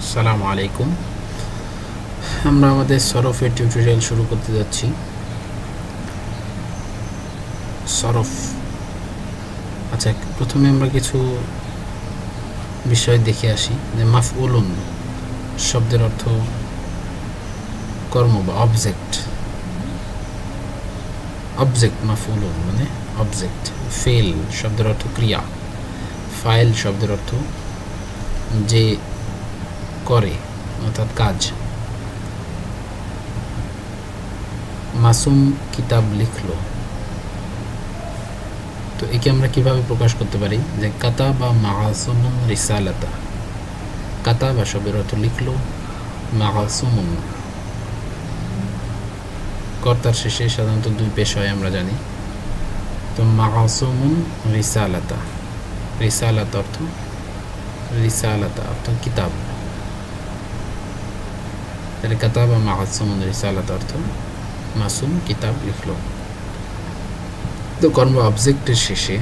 আসসালামু আলাইকুম। আমরা আমাদের সরফের টিউটোরিয়াল শুরু করতে যাচ্ছি। সরফ, আচ্ছা, প্রথমে আমরা কিছু বিষয় দেখে আসি যে মাফউলুন শব্দের অর্থ কর্ম বা অবজেক্ট। অবজেক্ট মাফউলুন মানে অবজেক্ট। ফেল শব্দের অর্থ ক্রিয়া। ফাইল শব্দের অর্থ যে করে, অর্থাৎ কাজ। মাসুম কিতাব লিখলো, তো একে আমরা কিভাবে প্রকাশ করতে পারি যে কাতাবা মাসুমুন রিসালাতা। কাতাবা শব্দের অর্থ লিখলো, মাসুমুন কর্তার শেষে সাধারণত দুই পেশ হয় আমরা জানি। তো মাসুমুন রিসালাতা, রিসালাত অর্থ রিসালাতা অর্থ কিতাব। তাহলে কাতাবা মাসুমুন রিসালাতা অর্থ মাসুম কিতাব লিখলো। তো কর্ম অবজেক্টের শেষে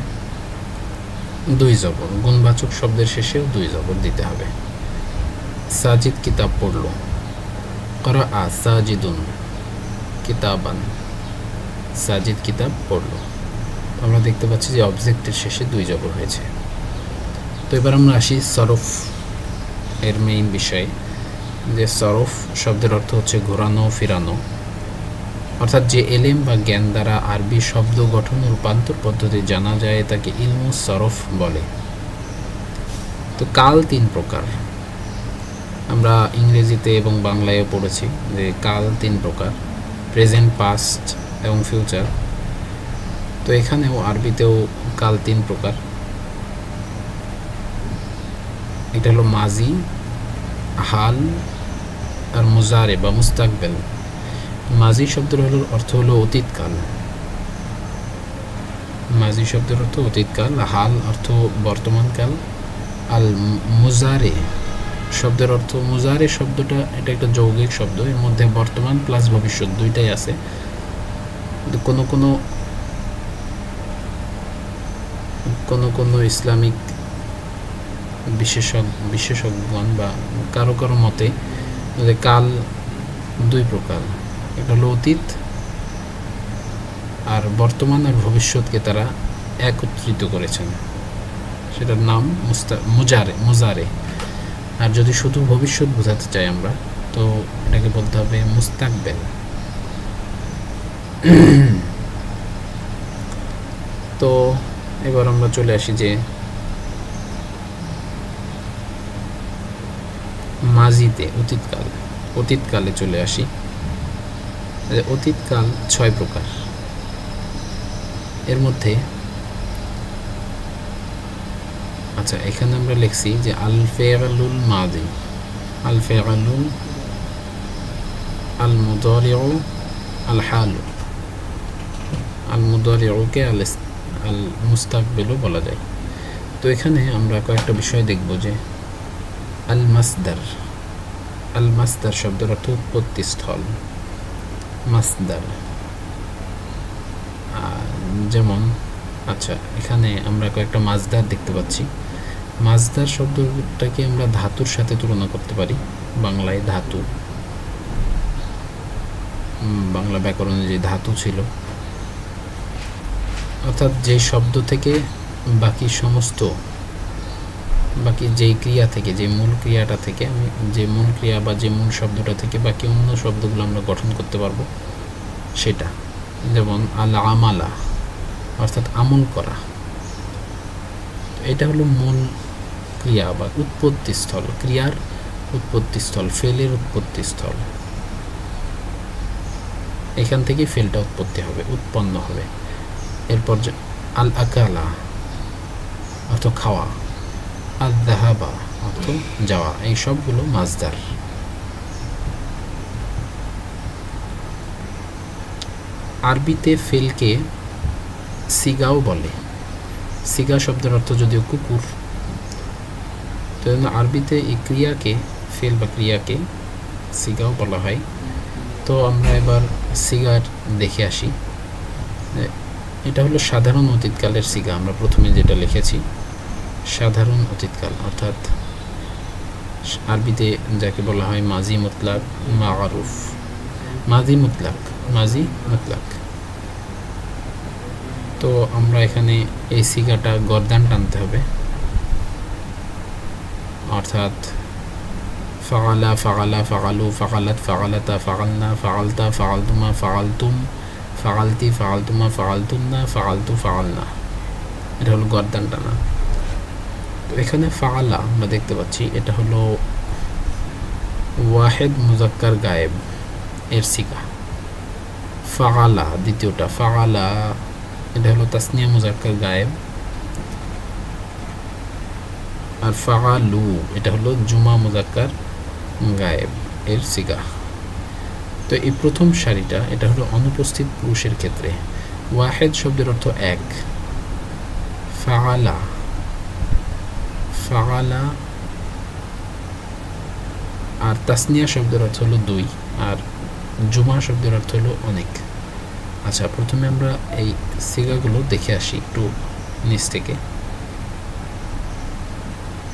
দুই জবর, গুণবাচক শব্দের শেষেও দুই জবর দিতে হবে। সাজিদ কিতাব পড়লো, করা সাজিদুন কিতাবান, সাজিদ কিতাব পড়লো। আমরা দেখতে পাচ্ছি যে অবজেক্টের শেষে দুই জবর হয়েছে। তো এবার আমরা আসি সরফ এর মেইন বিষয়ে, যে সরফ শব্দের অর্থ হচ্ছে ঘোরানো ফিরানো, অর্থাৎ যে এলেম বা জ্ঞান দ্বারা আরবি শব্দ গঠন ও রূপান্তর পদ্ধতি জানা যায় তাকে ইলমু সরফ বলে। তো কাল তিন প্রকার, আমরা ইংরেজিতে এবং বাংলায়ও পড়েছি যে কাল তিন প্রকার, প্রেজেন্ট, পাস্ট এবং ফিউচার। তো এখানেও আরবিতেও কাল তিন প্রকার। এটা হলো মাজি, হাল আর মুজারে বা মুস্তাকবেল। মাজি শব্দের অর্থ হলো অতীতকাল, মাজি শব্দের অর্থ অতীতকাল, হাল অর্থ বর্তমানকাল, আল মুজারে শব্দের অর্থ, মুজারে শব্দটা এটা একটা যৌগিক শব্দ, এর মধ্যে বর্তমান প্লাস ভবিষ্যৎ দুইটাই আছে। কিন্তু কোনো ইসলামিক বিশেষজ্ঞগণ বা কারো কারো মতে কাল দুই প্রকার, একটা হলো অতীত আর বর্তমান আর ভবিষ্যৎকে তারা একত্রিত করেছেন, সেটার নাম মুজারে। আর যদি শুধু ভবিষ্যৎ বোঝাতে চাই আমরা, তো এটাকে বলতে হবে মুস্তাকবেল। তো এবার আমরা চলে আসি যে মাজিতে অতীতকালে চলে আসি। অতীতকাল 6 প্রকার। এর মধ্যে আচ্ছা, এখানে আমরা লিখছি যে আল ফিআলুল মাদি, আল ফিআলুল, আল মুদারিউ, আল হালু। আল মুদারিউকে আল মুস্তাকবিলও বলা যায়। তো এখানে আমরা কয়েকটা বিষয় দেখব যে আল মাসদার, আল মাসদার শব্দের অর্থ উৎপত্তি স্থল। মাসদার যেমন, আচ্ছা, এখানে আমরা কয়েকটা মাজদার দেখতে পাচ্ছি। মাজদার শব্দটাকে আমরা ধাতুর সাথে তুলনা করতে পারি। বাংলায় ধাতু, বাংলা ব্যাকরণে যে ধাতু ছিল, অর্থাৎ যে শব্দ থেকে বাকি যেই ক্রিয়া থেকে, যে মূল ক্রিয়াটা থেকে, যে মূল ক্রিয়া বা যে মূল শব্দটা থেকে বাকি অন্য শব্দগুলো আমরা গঠন করতে পারবো সেটা। যেমন আল আমালা অর্থাৎ আমল করা, এটা হলো মূল ক্রিয়া বা উৎপত্তিস্থল, ক্রিয়ার উৎপত্তিস্থল, ফেলের উৎপত্তিস্থল। এখান থেকে ফেলটা উৎপন্ন হবে। এরপর আল আকালা অর্থ খাওয়া, আল যাহাবা অর্থ যাওয়া, এই সবগুলো মাজদার। আরবিতে ফেলকে সিগাও বলে। সিগা শব্দের অর্থ যদিও কুকুর, তো আরবিতে এই ক্রিয়াকে, ফেল বা ক্রিয়াকে সিগাও বলা হয়। তো আমরা এবার সিগার দেখে আসি। এটা হলো সাধারণ অতীতকালের সিগা, আমরা প্রথমে যেটা লিখেছি সাধারণ অতীতকাল, অর্থাৎ আরবিতে যাকে বলা হয় মাজি মুতলাক, মারুফ, মাজি মুতলাক, মাজি মুতলাক। তো আমরা এখানে এই সিগাটা গর্দান টানতে হবে, অর্থাৎ ফাআলা, ফাআলা, ফাআলু, ফাআলাত, ফাআলাতা, ফাআলনা, ফাআলতা, ফাআলতুমা, ফাআলতুম, ফাআলতি, ফাআলতুমা, ফাআলতুন্না, ফাআলতু, ফাআলনা। এটা হলো গর্দান টানা। তো এখানে ফাআলা আমরা দেখতে পাচ্ছি এটা হলো ওয়াহেদ মুজাক্কার গায়েব এর সিগা। ফাআলা দ্বিতীয়টা, ফাআলা এটা হলো তাসনিয়া মুজাক্কার গায়েব। আর ফাআলু এটা হলো জুমা মুজাক্কার গায়েব এর সিগা। তো এই প্রথম সারিটা এটা হলো অনুপস্থিত পুরুষের ক্ষেত্রে। ওয়াহেদ শব্দের অর্থ এক, ফাআলা, ফাআলা, আর তাসনিয়া শব্দের অর্থ হলো দুই, আর জুমা শব্দের অর্থ হলো অনেক। আচ্ছা, প্রথমে আমরা এই সিগাগুলো দেখে আসি একটু নিচ থেকে।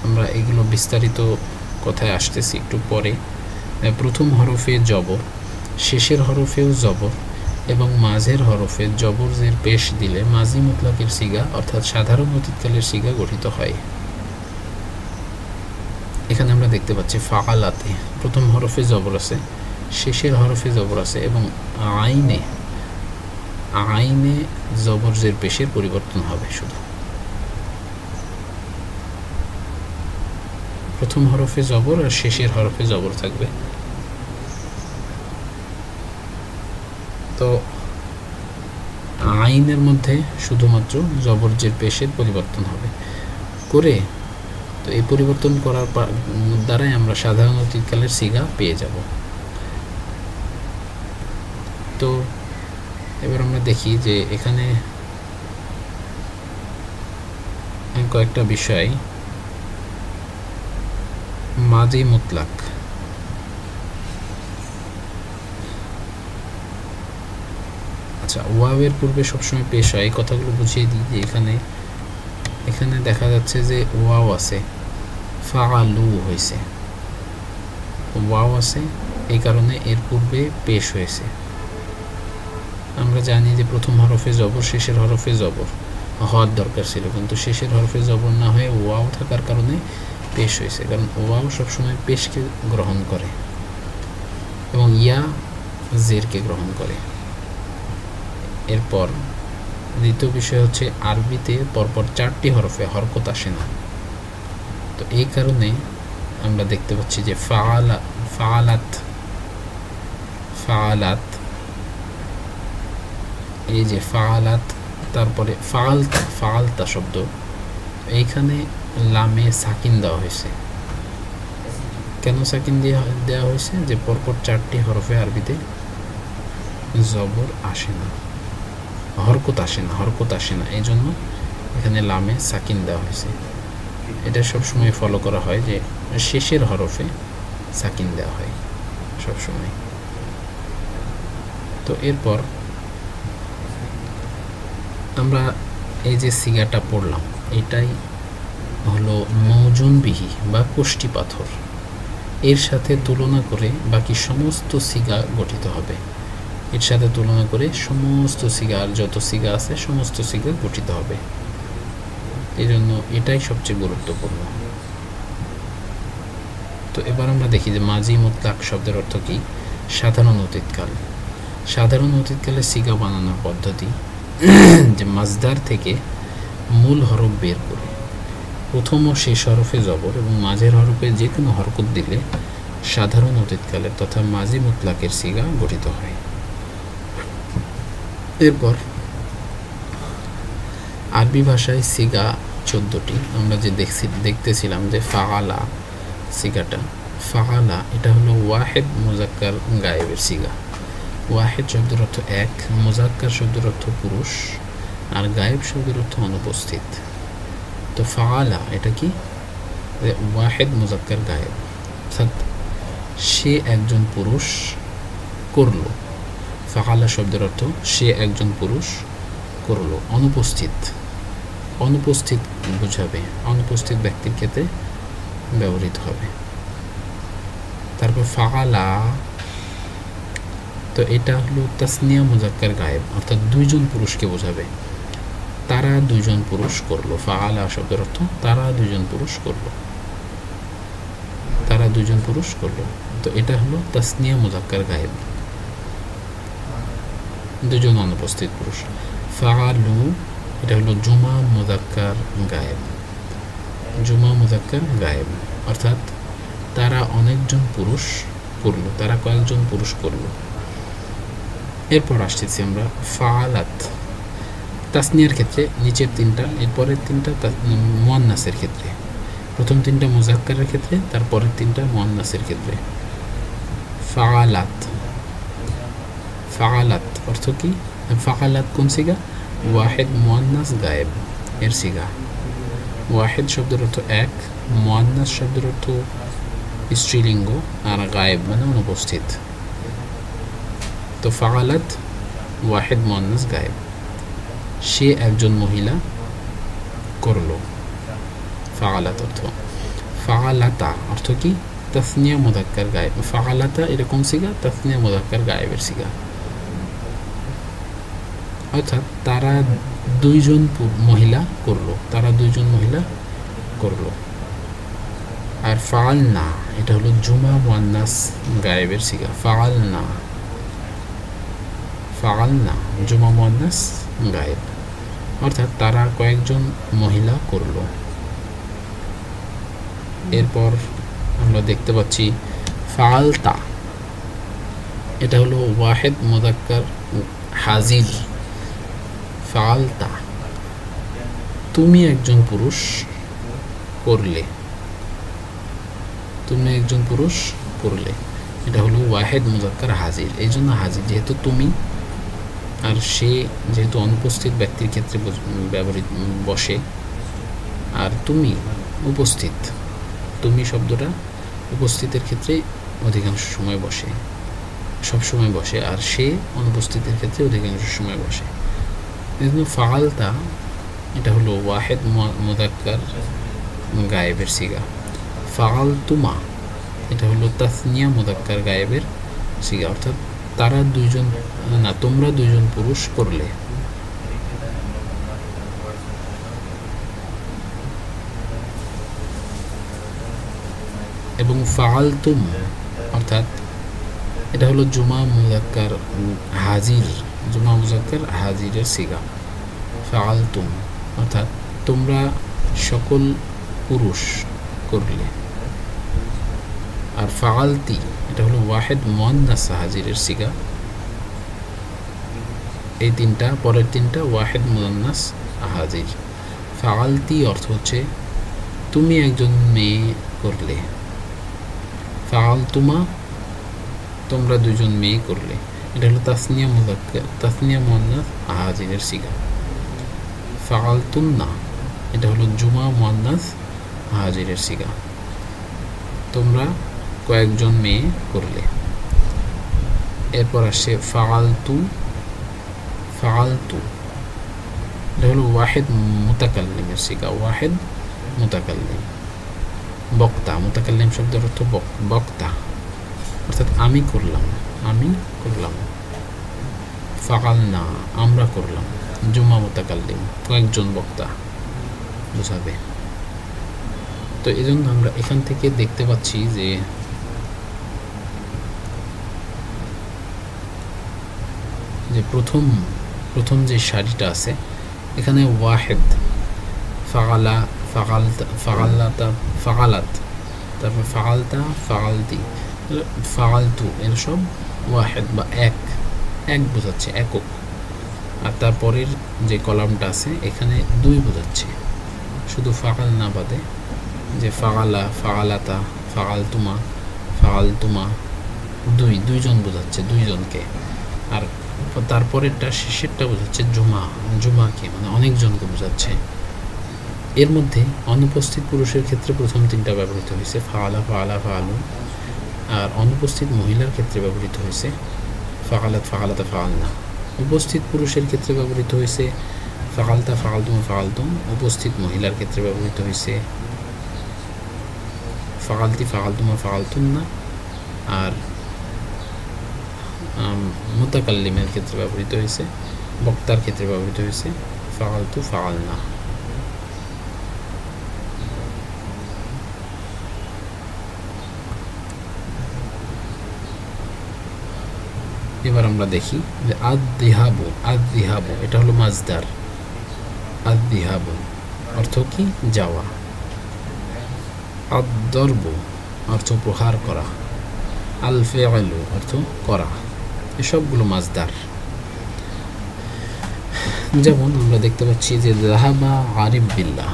আমরা এগুলো বিস্তারিত কথায় আসতেছি একটু পরে। প্রথম হরফে জবর, শেষের হরফেও জবর এবং মাঝের হরফে জবর জের পেশ দিলে মাজি মুতলাকের সিগা অর্থাৎ সাধারণ অতীতকালের সিগা গঠিত হয়। এখানে আমরা দেখতে পাচ্ছি ফাআলাতে প্রথম হরফে জবর আছে, শেষের হরফে জবর আছে এবং আইনে, আইনে জবর জের পেশের পরিবর্তন হবে। শুধু প্রথম হরফে জবর আর শেষের হরফে জবর থাকবে। তো আইনের মধ্যে শুধুমাত্র জবর জের পেশের পরিবর্তন হবে করে। তো এই পরিবর্তন করার দ্বারাই আমরা সাধারণ অতীতকালের সিগা পেয়ে যাব। তো এবার আমরা দেখি যে এখানে কয়েকটা বিষয়। মাজি মুতলাক, আচ্ছা ওয়াওয়ের পূর্বে সবসময় পেশ হয়, এই কথাগুলো বুঝিয়ে দিই যে এখানে এখানে দেখা যাচ্ছে যে ওয়াও আছে, ফাআলু হয়েছে, ওয়াও আছে, এই কারণে এর পূর্বে পেশ হয়েছে। আমরা জানি যে প্রথম হরফে জবর, শেষের হরফে জবর হওয়ার দরকার ছিল, কিন্তু শেষের হরফে জবর না হয়ে ওয়াও থাকার কারণে পেশ হয়েছে, কারণ ওয়াও সবসময় পেশকে গ্রহণ করে এবং ইয়া জেরকে গ্রহণ করে। এরপর দ্বিতীয় বিষয় হচ্ছে আরবিতে পরপর চারটি হরফে হরকত আসে না। তো এই কারণে আমরা দেখতে পাচ্ছি যে ফাআলা, ফাআলাত, ফাআলাত, এই যে ফাআলাত, তারপরে ফাআলতা, ফাআলতা শব্দ এইখানে লামে সাকিন দেওয়া হয়েছে। কেন সাকিন দেওয়া হয়েছে? যে পরপর চারটি হরফে আরবিতে জবর আসে না, হরকত আসে না, হরকত আসে না, এই জন্য এখানে লামে সাকিন দেওয়া হয়েছে। এটা সবসময় ফলো করা হয় যে শেষের হরফে সাকিন দেওয়া হয় সবসময়। তো এরপর আমরা এই যে সিগাটা পড়লাম এটাই হলো মৌজুনবিহি বা কোষ্ঠী পাথর। এর সাথে তুলনা করে বাকি সমস্ত সিগা গঠিত হবে। এর সাথে তুলনা করে সমস্ত সিগা, আর যত সিগা আছে সমস্ত সিগা গঠিত হবে। এই জন্য এটাই সবচেয়ে গুরুত্বপূর্ণ। তো এবার আমরা দেখি যে মাজি মুতলাক শব্দের অর্থ কি। সাধারণ অতীতকাল। সাধারণ অতীতকালে সিগা বানানোর পদ্ধতি যে মাজদার থেকে মূল হরফ বের করে প্রথম ও শেষ হরফে জবর এবং মাঝের হরফে যে কোনো হরকত দিলে সাধারণ অতীতকালের তথা মাজি মুতলাকের সিগা গঠিত হয়। এরপর আরবি ভাষায় সিগা 14টি। আমরা যে দেখতেছিলাম যে ফাআলা সিগাটা, ফাআলা এটা হলো ওয়াহেদ মুজাক্কার গায়েবের সিগা। ওয়াহেদ শব্দের অর্থ এক, মুজাক্কার শব্দের অর্থ পুরুষ, আর গায়েব শব্দের অর্থ অনুপস্থিত। তো ফাআলা এটা কি? ওয়াহেদ মুজাক্কার গায়েব, অর্থাৎ সে একজন পুরুষ করলো। ফাআলা শব্দের অর্থ সে একজন পুরুষ করলো, অনুপস্থিত, অনুপস্থিত বোঝাবে, অনুপস্থিত ব্যক্তির ক্ষেত্রে ব্যবহৃত হবে। হলো ফাআলা, তো এটা হলো তাসনিয়া মুজাক্কার গায়েব, অর্থাৎ দুইজন পুরুষকে বোঝাবে। তারা দুইজন পুরুষ করলো, ফাআলা শব্দের অর্থ তারা দুইজন পুরুষ করলো, তারা দুইজন পুরুষ করলো। তো এটা হলো তাসনিয়া মুজাক্কার গায়েব, দুজন অনুপস্থিত পুরুষ। ফাআলু এটা হলো জুমা মুজাক্কার গায়েব, জুমা মুজাক্কার গায়েব, অর্থাৎ তারা অনেকজন পুরুষ করলো, তারা কয়েকজন পুরুষ করলো। এরপর আসতেছি আমরা ফাআলাত, তাসনিয়ার ক্ষেত্রে নিচের তিনটা, এরপরের তিনটা মুয়ান্নাসের ক্ষেত্রে। প্রথম তিনটা মুজাক্কারের ক্ষেত্রে, তারপরের তিনটা মুয়ান্নাসের ক্ষেত্রে। ফাআলাত, ফাআলাত অর্থ কি? ফাআলাত কোন সিগা? ওয়াহিদ মুয়ান্নাস গায়েব এর সিগা। ওয়াহিদ শব্দের অর্থ এক, মুয়ান্নাস শব্দের অর্থ স্ত্রীলিঙ্গ, আর গায়েব মানে অনুপস্থিত। তো ফাআলাত ওয়াহিদ মুয়ান্নাস গায়েব, সে একজন মহিলা করলো। ফাআলাত অর্থ। ফাআলাতা অর্থ কি? তাসনিয়া মুজাক্কার গায়েব। ফাআলাতা এরকম সিগা, তাসনিয়া মুজাক্কার গায়েবের সিগা, অর্থাৎ তারা দুইজন মহিলা করলো, তারা দুইজন মহিলা করলো। আর ফাআলনা এটা হলো জুমা মুয়ান্নাস গায়েবের সিগা। ফাআলনা, ফাআলনা জুমা মুয়ান্নাস গায়েব, অর্থাৎ তারা কয়েকজন মহিলা করলো। এরপর আমরা দেখতে পাচ্ছি ফাআলতা, এটা হলো ওয়াহিদ মুজাক্কার হাজির। ফাআলতা তুমি একজন পুরুষ করলে, তুমি একজন পুরুষ করলে, এটা হলো ওয়াহিদ মুজাক্কার হাজির। এই জন্য হাজির, যেহেতু তুমি আর সে যেহেতু অনুপস্থিত ব্যক্তির ক্ষেত্রে ব্যবহৃত বসে, আর তুমি উপস্থিত, তুমি শব্দটা উপস্থিতের ক্ষেত্রে অধিকাংশ সময় বসে, সব সময় বসে, আর সে অনুপস্থিতের ক্ষেত্রে অধিকাংশ সময় বসে। এই জন্য ফাআলতা এটা হলো ওয়াহিদ মুজাক্কার গায়েবের সিগা। ফাআলতুমা এটা হলো তাসনিয়া মুজাক্কার গায়েবের সিগা, অর্থাৎ তারা দুইজন না, তোমরা দুইজন পুরুষ করলে। এবং ফাআলতুম অর্থাৎ এটা হলো জুমা মুজাক্কার হাজির, জুমা মুজাক্কার হাজিরের সিগা। ফাআলতুম অর্থাৎ তোমরা সকল পুরুষ করলে। আর ফাআলতি এটা হলো ওয়াহিদ মুয়ান্নাস হাজিরের সিগা। এই তিনটা, পরের তিনটা ওয়াহিদ মুয়ান্নাস হাজির। ফাআলতি অর্থ হচ্ছে তুমি একজন মেয়ে করলে। ফাআলতুমা তোমরা দুইজন মেয়ে করলে, এটা হলো তাসনিয়া মুজাক্কার, তাসনিয়া মুয়ান্নাস হাজিরের সিগা। ফাআলতুন্না এটা হলো জুমা মুয়ান্নাস হাজিরের সিগা, তোমরা কয়েকজন মেয়ে করলে। এরপর আসছে ফাআলতু, ফাআলতু এটা হলো ওয়াহিদ মুতাকাল্লিমের সিগা। ওয়াহিদ মুতাকাল্লিম, বক্তা, মুতাকাল্লিম শব্দের অর্থ বক্তা, অর্থাৎ আমি করলাম, আমি করলাম। ফাআলনা আমরা করলাম, জুমা মুতাকাল্লিম কয়েকজন বক্তা বোঝাবে। তো এই জন্য আমরা এখান থেকে দেখতে পাচ্ছি যে প্রথম যে সারিটা আছে এখানে ওয়াহিদ, ফাআলা, ফাআলাতা, ফাআলাত, তারপর ফাআলতা, ফাআলতি, ফাআলতু, এর সব ওয়াহিদ বা এক, এক বোঝাচ্ছে, একক। আর তারপরের যে কলামটা আছে এখানে দুই বোঝাচ্ছে, শুধু ফাআলনা বাদে, যে ফাআলা, ফাআলাতা, ফাআলতুমা, ফাআলতুমা দুইজন বোঝাচ্ছে, দুইজনকে। আর তারপরেরটা শেষেরটা বোঝাচ্ছে জুমা, জুমাকে মানে অনেকজনকে বোঝাচ্ছে। এর মধ্যে অনুপস্থিত পুরুষের ক্ষেত্রে প্রথম তিনটা ব্যবহৃত হয়েছে, ফাআলা, ফাআলা, ফাআলু। আর অনুপস্থিত মহিলার ক্ষেত্রে ব্যবহৃত হয়েছে ফাআলাত, ফাআলাতা, ফাআলনা। উপস্থিত পুরুষের ক্ষেত্রে ব্যবহৃত হয়েছে ফাআলতা, ফাআলতুম, ফাআলতুম। উপস্থিত মহিলার ক্ষেত্রে ব্যবহৃত হয়েছে ফাআলতি, ফাআলতুমা, ফাআলতুন্না। আর মুতাকাল্লিমের ক্ষেত্রে ব্যবহৃত হয়েছে, বক্তার ক্ষেত্রে ব্যবহৃত হয়েছে ফাআলতু, ফাআলনা। এবার আমরা দেখি যে আদ-দিহাবু, আদ-দিহাবু এটা হলো মাজদার। আদ-দিহাবু অর্থ কি? যাওয়া। আদ-দরবু অর্থ প্রহার করা। আল-ফিআলু অর্থ করা। এসবগুলো মাজদার। যেমন আমরা দেখতে পাচ্ছি যে যাহাবা আরিফ বিল্লাহ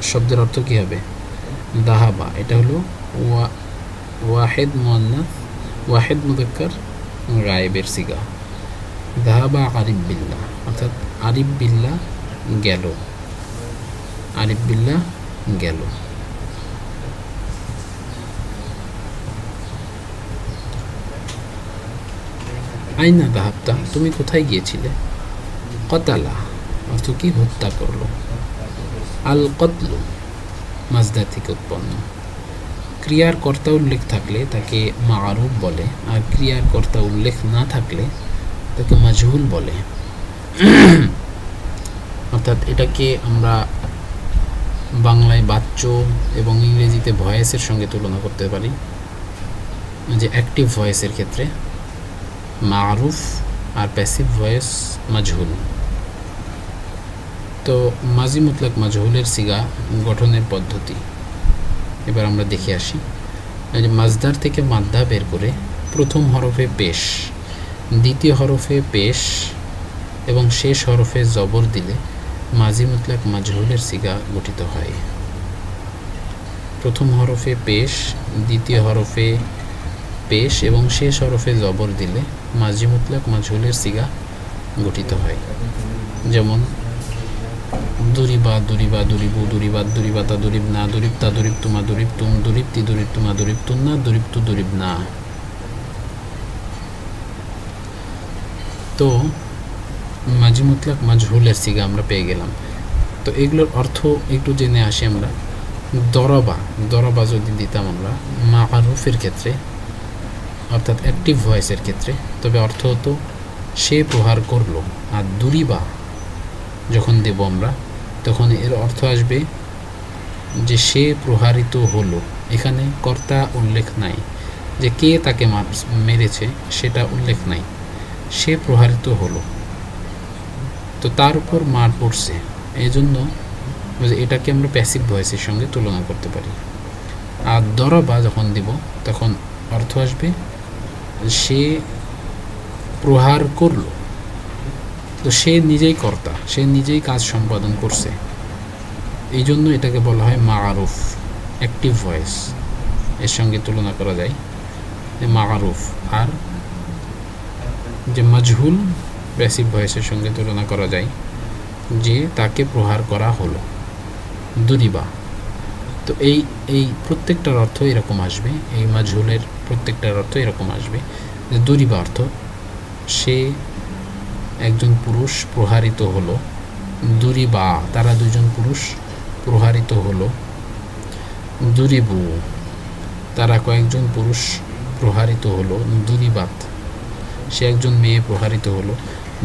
শব্দের অর্থ কি হবে? যাহাবা এটা হলো ওয়াহিদ মুআন্নাস, ওয়াহিদ মুযাক্কার গায়েবের সিগা। যাহাবা আরিফ বিল্লাহ অর্থাৎ আরিফ বিল্লাহ গেল, আরিফ বিল্লাহ গেল। আইনা যাহাবতা তুমি কোথায় গিয়েছিলে? কতালা অর্থ কি? হত্যা করলো। আল কতলু মাজদার থেকে উৎপন্ন। ক্রিয়ার কর্তা উল্লেখ থাকলে তাকে মারুফ বলে, আর ক্রিয়ার কর্তা উল্লেখ না থাকলে তাকে মাজহুল বলে। অর্থাৎ এটাকে আমরা বাংলায় বাচ্য এবং ইংরেজিতে ভয়েসের সঙ্গে তুলনা করতে পারি। যে অ্যাক্টিভ ভয়েসের ক্ষেত্রে মারুফ আর প্যাসিভ ভয়েস মাজহুল। তো মাজি মুতলাক মাজহুলের সিগা গঠনের পদ্ধতি এবার আমরা দেখে আসি। মাজদার থেকে মাদ্দা বের করে প্রথম হরফে পেশ, দ্বিতীয় হরফে পেশ এবং শেষ হরফে জবর দিলে মাজি মুতলাক মাজহুলের সিগা গঠিত হয়। প্রথম হরফে পেশ, দ্বিতীয় হরফে পেশ এবং শেষ হরফে জবর দিলে মাজি মুতলাক মাজহুলের সিগা গঠিত হয়। যেমন দুরিবা, দুরিবা, দুরিবু, দুরিবাত, দুরিবাতা, দুরিবনা, দুরিবতা, দুরিবতুমা, দুরিবতুম, দুরিবতি, দুরিবতুমা, দুরিবতুন্না, দুরিবতু, দুরিবনা। তো মাজি মুতলাক মাজহুলের সিগা আমরা পেয়ে গেলাম। তো এগুলোর অর্থ একটু জেনে আসি আমরা। দরবা, দরবা যদি দিতাম আমরা মারুফের ক্ষেত্রে অর্থাৎ অ্যাক্টিভ ভয়েসের ক্ষেত্রে, তবে অর্থ হতো সে প্রহার করলো। আর দুরিবা যখন দেব আমরা তখন এর অর্থ আসবে যে সে প্রহারিত হলো। এখানে কর্তা উল্লেখ নাই, যে কে তাকে মেরেছে সেটা উল্লেখ নাই, সে প্রহারিত হলো। তো তার উপর মার পড়ছে, এই জন্য এটাকে আমরা প্যাসিভ ভয়েসের সঙ্গে তুলনা করতে পারি। আর দরবা যখন দিব তখন অর্থ আসবে সে প্রহার করলো। তো সে নিজেই কর্তা, সে নিজেই কাজ সম্পাদন করছে, এই জন্য এটাকে বলা হয় মারুফ, অ্যাক্টিভ ভয়েস। এর সঙ্গে তুলনা করা যায় মারুফ। আর যে মাজহুল প্যাসিভ ভয়েসের সঙ্গে তুলনা করা যায় যে তাকে প্রহার করা হলো, দুরিবা। তো এই প্রত্যেকটার অর্থ এরকম আসবে, এই মাজহুলের প্রত্যেকটার অর্থ এরকম আসবে যে দুরিবা অর্থ সে একজন পুরুষ প্রহারিত হলো, দুরিবা তারা দুজন পুরুষ প্রহারিত হলো, দুরিবু তারা কয়েকজন পুরুষ প্রহারিত হলো, দুরিবাত সে একজন মেয়ে প্রহারিত হলো,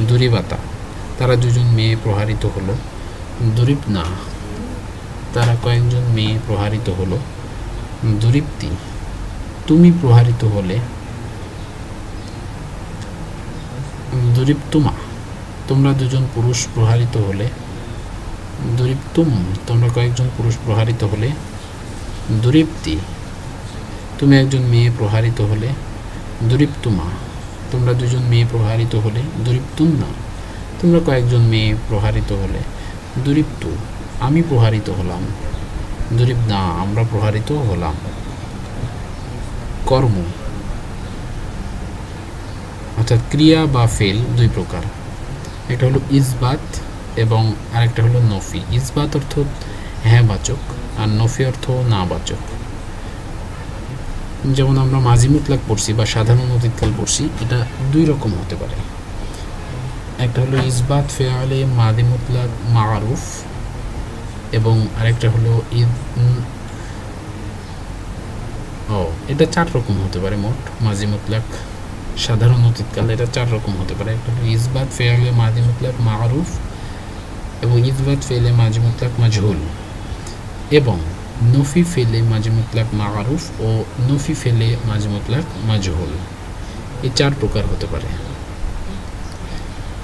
দুরিবাতা তারা দুজন মেয়ে প্রহারিত হলো, দুরিবনা তারা কয়েকজন মেয়ে প্রহারিত হলো, দুরিবতি তুমি প্রহারিত হলে, দুরিবতুমা তোমরা দুজন পুরুষ প্রহারিত হলে, দুরিবতুম তোমরা কয়েকজন পুরুষ প্রহারিত হলে, দুরিবতি তুমি একজন মেয়ে প্রহারিত হলে, দুরিবতুমা তোমরা দুজন মেয়ে প্রহারিত হলে, দুরিবতুন্না তোমরা কয়েকজন মেয়ে প্রহারিত হলে, দুরিবতু আমি প্রহারিত হলাম, দুরিবনা আমরা প্রহারিত হলাম। কর্ম অর্থাৎ ক্রিয়া বা ফেল দুই প্রকার, একটা হলো ইসবাত এবং আরেকটা হলো নফি। ইসবাত অর্থ হ্যাঁ বাচক আর নফি অর্থ না বাচক। যেমন আমরা মাজি মুতলাক পড়ছি বা সাধারণ অতীতকাল পড়ছি, এটা দুই রকম হতে পারে। একটা হলো ইসবাত ফেয়ালে মাদি মুতলাক মারুফ এবং আরেকটা হলো ও, এটা 4 রকম হতে পারে মোট। মাজি মুতলাক সাধারণ অতীতকাল এটা 4 রকম হতে পারে। একটা হলো ইসবাত ফেলে মাজি মুতলাক মারুফ এবং ইসবাত ফেলে মাজি মুতলাক মাজহুল এবং নফি ফেলে মাজি মুতলাক মারুফ ও নফি ফেলে মাজি মুতলাক মাজহুল, এই 4 প্রকার হতে পারে।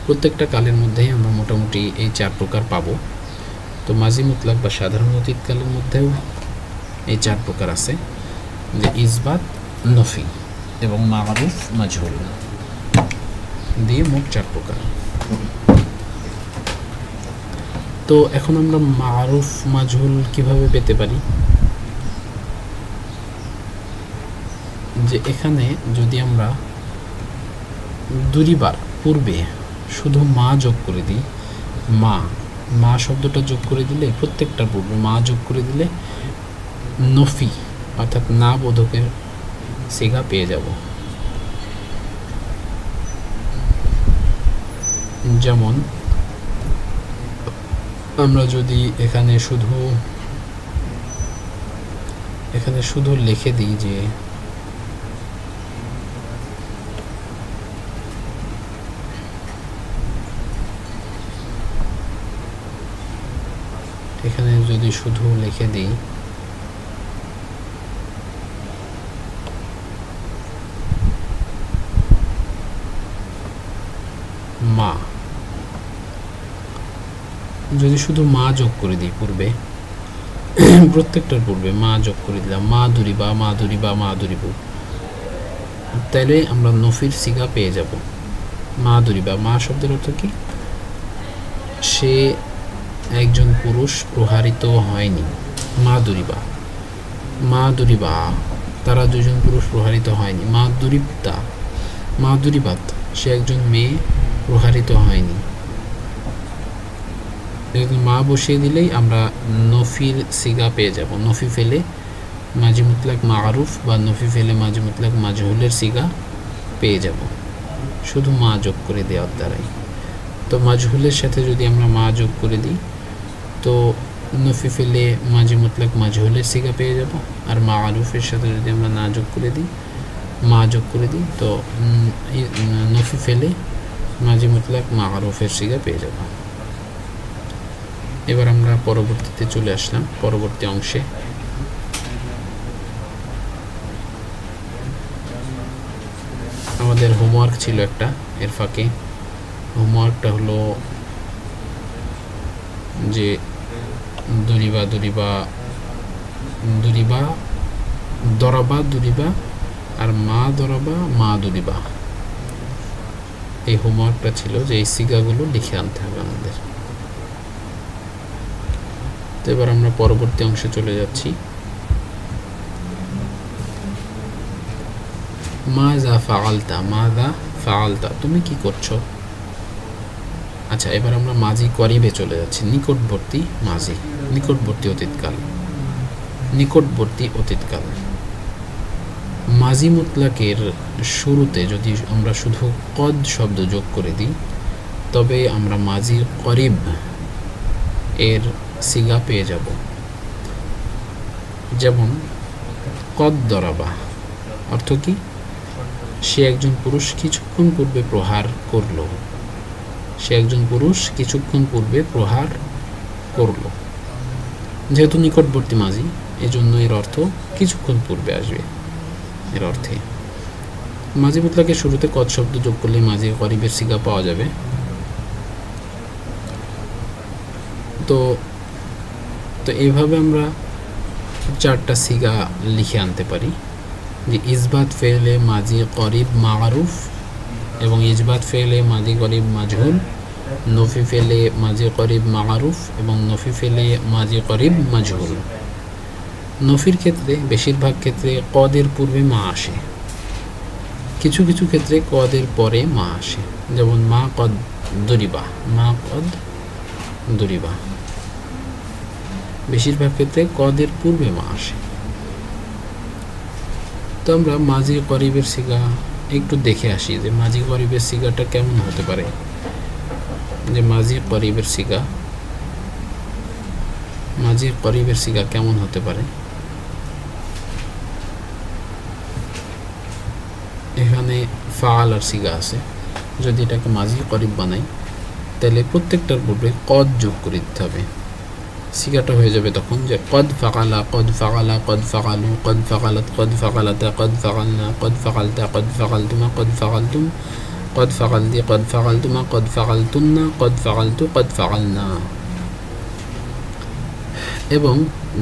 প্রত্যেকটা কালের মধ্যেই আমরা মোটামুটি এই 4 প্রকার পাবো। তো মাজি মুতলাক বা সাধারণ অতীতকালের মধ্যেও এই 4 প্রকার আছে, যে ইসবাত, নফি এবং মারুফ মাজহুল দিয়ে মোট 4 প্রকার। তো এখন আমরা মারুফ মাজহুল কিভাবে পেতে পারি? যে এখানে যদি আমরা দুরিবার পূর্বে শুধু মা যোগ করে দিই, মা শব্দটা যোগ করে দিলে, প্রত্যেকটার পূর্বে মা যোগ করে দিলে নফি অর্থাৎ না বোধকের সিগা পেয়ে যাব। যেমন আমরা যদি এখানে শুধু লিখে দিই যে এখানে যদি শুধু লিখে দিই মা, যদি শুধু মা যোগ করে দিই পূর্বে, প্রত্যেকটার পূর্বে মা যোগ করে দিলাম, মা দুরিবা মা দুরিবা মা দুরিবু, তাহলে আমরা নফির সিগা পেয়ে যাব। মা দুরিবা, মা শব্দের অর্থ কি? সে একজন পুরুষ প্রহারিত হয়নি। মা দুরিবা তারা দুজন পুরুষ প্রহারিত হয়নি। মা দুরিবাত সে একজন মেয়ে প্রহারিত হয়নি। মা বসিয়ে দিলেই আমরা নফির সিগা পেয়ে যাব। নফি ফেলে মাজি মুতলাক মারুফ বা নফি ফেলে মাজি মুতলাক মাজহুলের সিগা পেয়ে যাব শুধু মা যোগ করে দেওয়ার দ্বারাই। তো মাজহুলের সাথে যদি আমরা মা যোগ করে দিই তো নফি ফেলে মাজি মুতলাক মাজহুলের সিগা পেয়ে যাব, আর মারুফের সাথে যদি আমরা মা যোগ করে দিই তো নফি ফেলে মাজি মুতলাক মারুফের সিগা পেয়ে যাব। এবার আমরা পরবর্তীতে চলে আসলাম, পরবর্তী অংশে। আমাদের হোমওয়ার্ক ছিল একটা, এর ফাঁকে হোমওয়ার্কটা হলো যে দরিবা দরাবা দুরিবা আর মা দরাবা মা দুরিবা, এই হোমওয়ার্কটা ছিল যে এই সিগাগুলো লিখে আনতে হবে আমাদের। তো এবার আমরা পরবর্তী অংশে চলে যাচ্ছি। মাযা ফাআলতা, তুমি কি করছো? আচ্ছা, এবার আমরা মাজি করিবে চলে যাচ্ছি। নিকটবর্তী অতীতকাল। মাজি মুতলাকের শুরুতে যদি আমরা শুধু কদ শব্দ যোগ করে দিই তবে আমরা মাজি করিব এর সিগা পেয়ে যাব। যেমন কদ দরাবা অর্থ কি? সে একজন পুরুষ কিছুক্ষণ পূর্বে প্রহার করল। যেহেতু নিকটবর্তী মাজি, এজন্য এর অর্থ কিছুক্ষণ পূর্বে আসবে। এর অর্থে মাজি মুতলাকের শুরুতে কদ শব্দ যোগ করলে মাজি করিবের সিগা পাওয়া যাবে। তো এইভাবে আমরা 4টা সিগা লিখে আনতে পারি, যে ইসবাত ফেলে মাজি করিব মারুফ এবং ইসবাত ফেলে মাজি করিব মাজহুল, নফি ফেলে মাজি করিব মারুফ এবং নফি ফেলে মাজি করিব মাজহুল। নফির ক্ষেত্রে বেশিরভাগ ক্ষেত্রে কদের পূর্বে মা আসে, কিছু কিছু ক্ষেত্রে কদের পরে মা আসে। যেমন মা কদ দরিবা, বেশিরভাগ ক্ষেত্রে কদের পূর্বে মা আসে। তো আমরা মাজি করিবের সিগা একটু দেখে আসি যে মাজি করিবের সিগাটা কেমন হতে পারে। যে মাজি করিবের সিগা কেমন হতে পারে? এখানে ফাআলার সিগা আছে, যদি এটাকে মাজি করিব বানাই তাহলে প্রত্যেকটার পূর্বে কদ যোগ করে দিতে হবে। সিগাটা হয়ে যাবে তখন যে কদ ফাকালা, কদ ফাকালা, কদ ফাকালু, কদ ফাকালাত, কদ ফাকালাতা, কদ ফাকালনা, কদ ফাকালতা, কদ ফাকালতুমা, কদ ফাকালতুম, কদ ফাকালতি, কদ ফাকালতুমা, কদ ফাকালতুন্না, কদ ফাকালতু, কদ ফাকালনা। এবং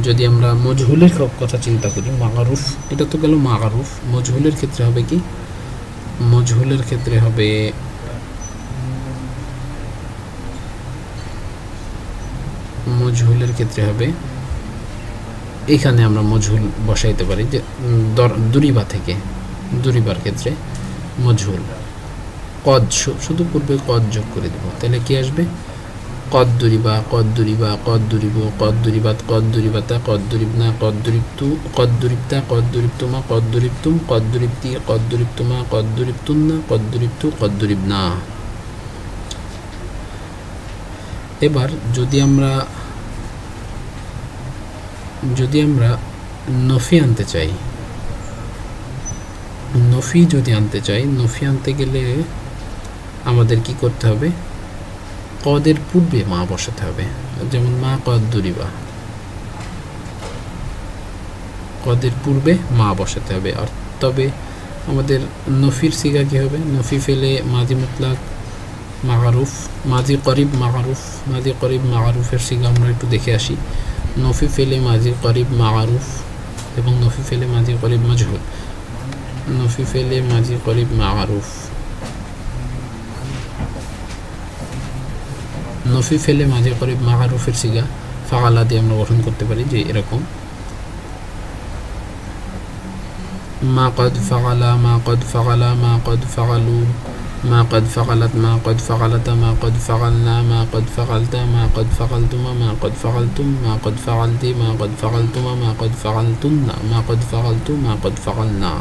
যদি আমরা মজহুলের কথা চিন্তা করি, মাগারুফ, এটা তো গেল মাগারুফ। মজহুলের ক্ষেত্রে হবে কি? মজহুলের ক্ষেত্রে হবে এখানে আমরা মজহুল বসাইতে পারি যে দুরিবা থেকে, দুরিবার ক্ষেত্রে মজহুল কদ, শুধু পূর্বে কদ যোগ করে দেব, তাহলে কি আসবে? কদ দুরিবা, কদ দুরিবা, কদ দুরিব, কদ দুরিবাত, কদ দুরিবাতা, কদ দুরিবনা, কদ দুরিবতু, কদ দুরিবতা, কদ দুরিবতুমা, কদ দুরিবতুম, কদ দুরিবতি, কদ দুরিবতুমা, কদ দুরিবতুন্না, কদ দুরিবতু, কদ দুরিবনা। এবার যদি আমরা নফি আনতে চাই, নফি আনতে গেলে আমাদের কি করতে হবে? কদের পূর্বে মা বসাতে হবে। যেমন মা কদ দুরিবা, কদের পূর্বে মা বসাতে হবে। আর তবে আমাদের নফির সিগা কি হবে? নফি ফেলে মাজি মুতলাক মাগারুফ, মাজি করিব মাগারুফ, মাজি করিব মাগারুফের সিগা আমরা একটু দেখে আসি। নফি ফেলে মাজি করিব মাগারুফ এবং নফি ফেলে মাজি করিব মজহুল। নফি ফেলে মাজি করিব মাগারুফ, নফি ফেলে মাজি করিব মাগারুফের সিগা ফাআলা দিয়ে আমরা গঠন করতে পারি, যে এরকম মা কদ ফাআলা, মা কদ ফাআলা, মা কদ ফাআলু, মা কদ ফাআলাত, মা কদ ফাআলাতা, মা কদ ফাআলনা, মা কদ ফাআলতা, মা কদ ফাআলতুমা, মা কদ ফাআলতুম, মা কদ ফাআলতি, মা কদ ফাআলতুমা, মা কদ ফাআলতুন্না, মা কদ ফাআলতু, মা কদ ফাআলনা।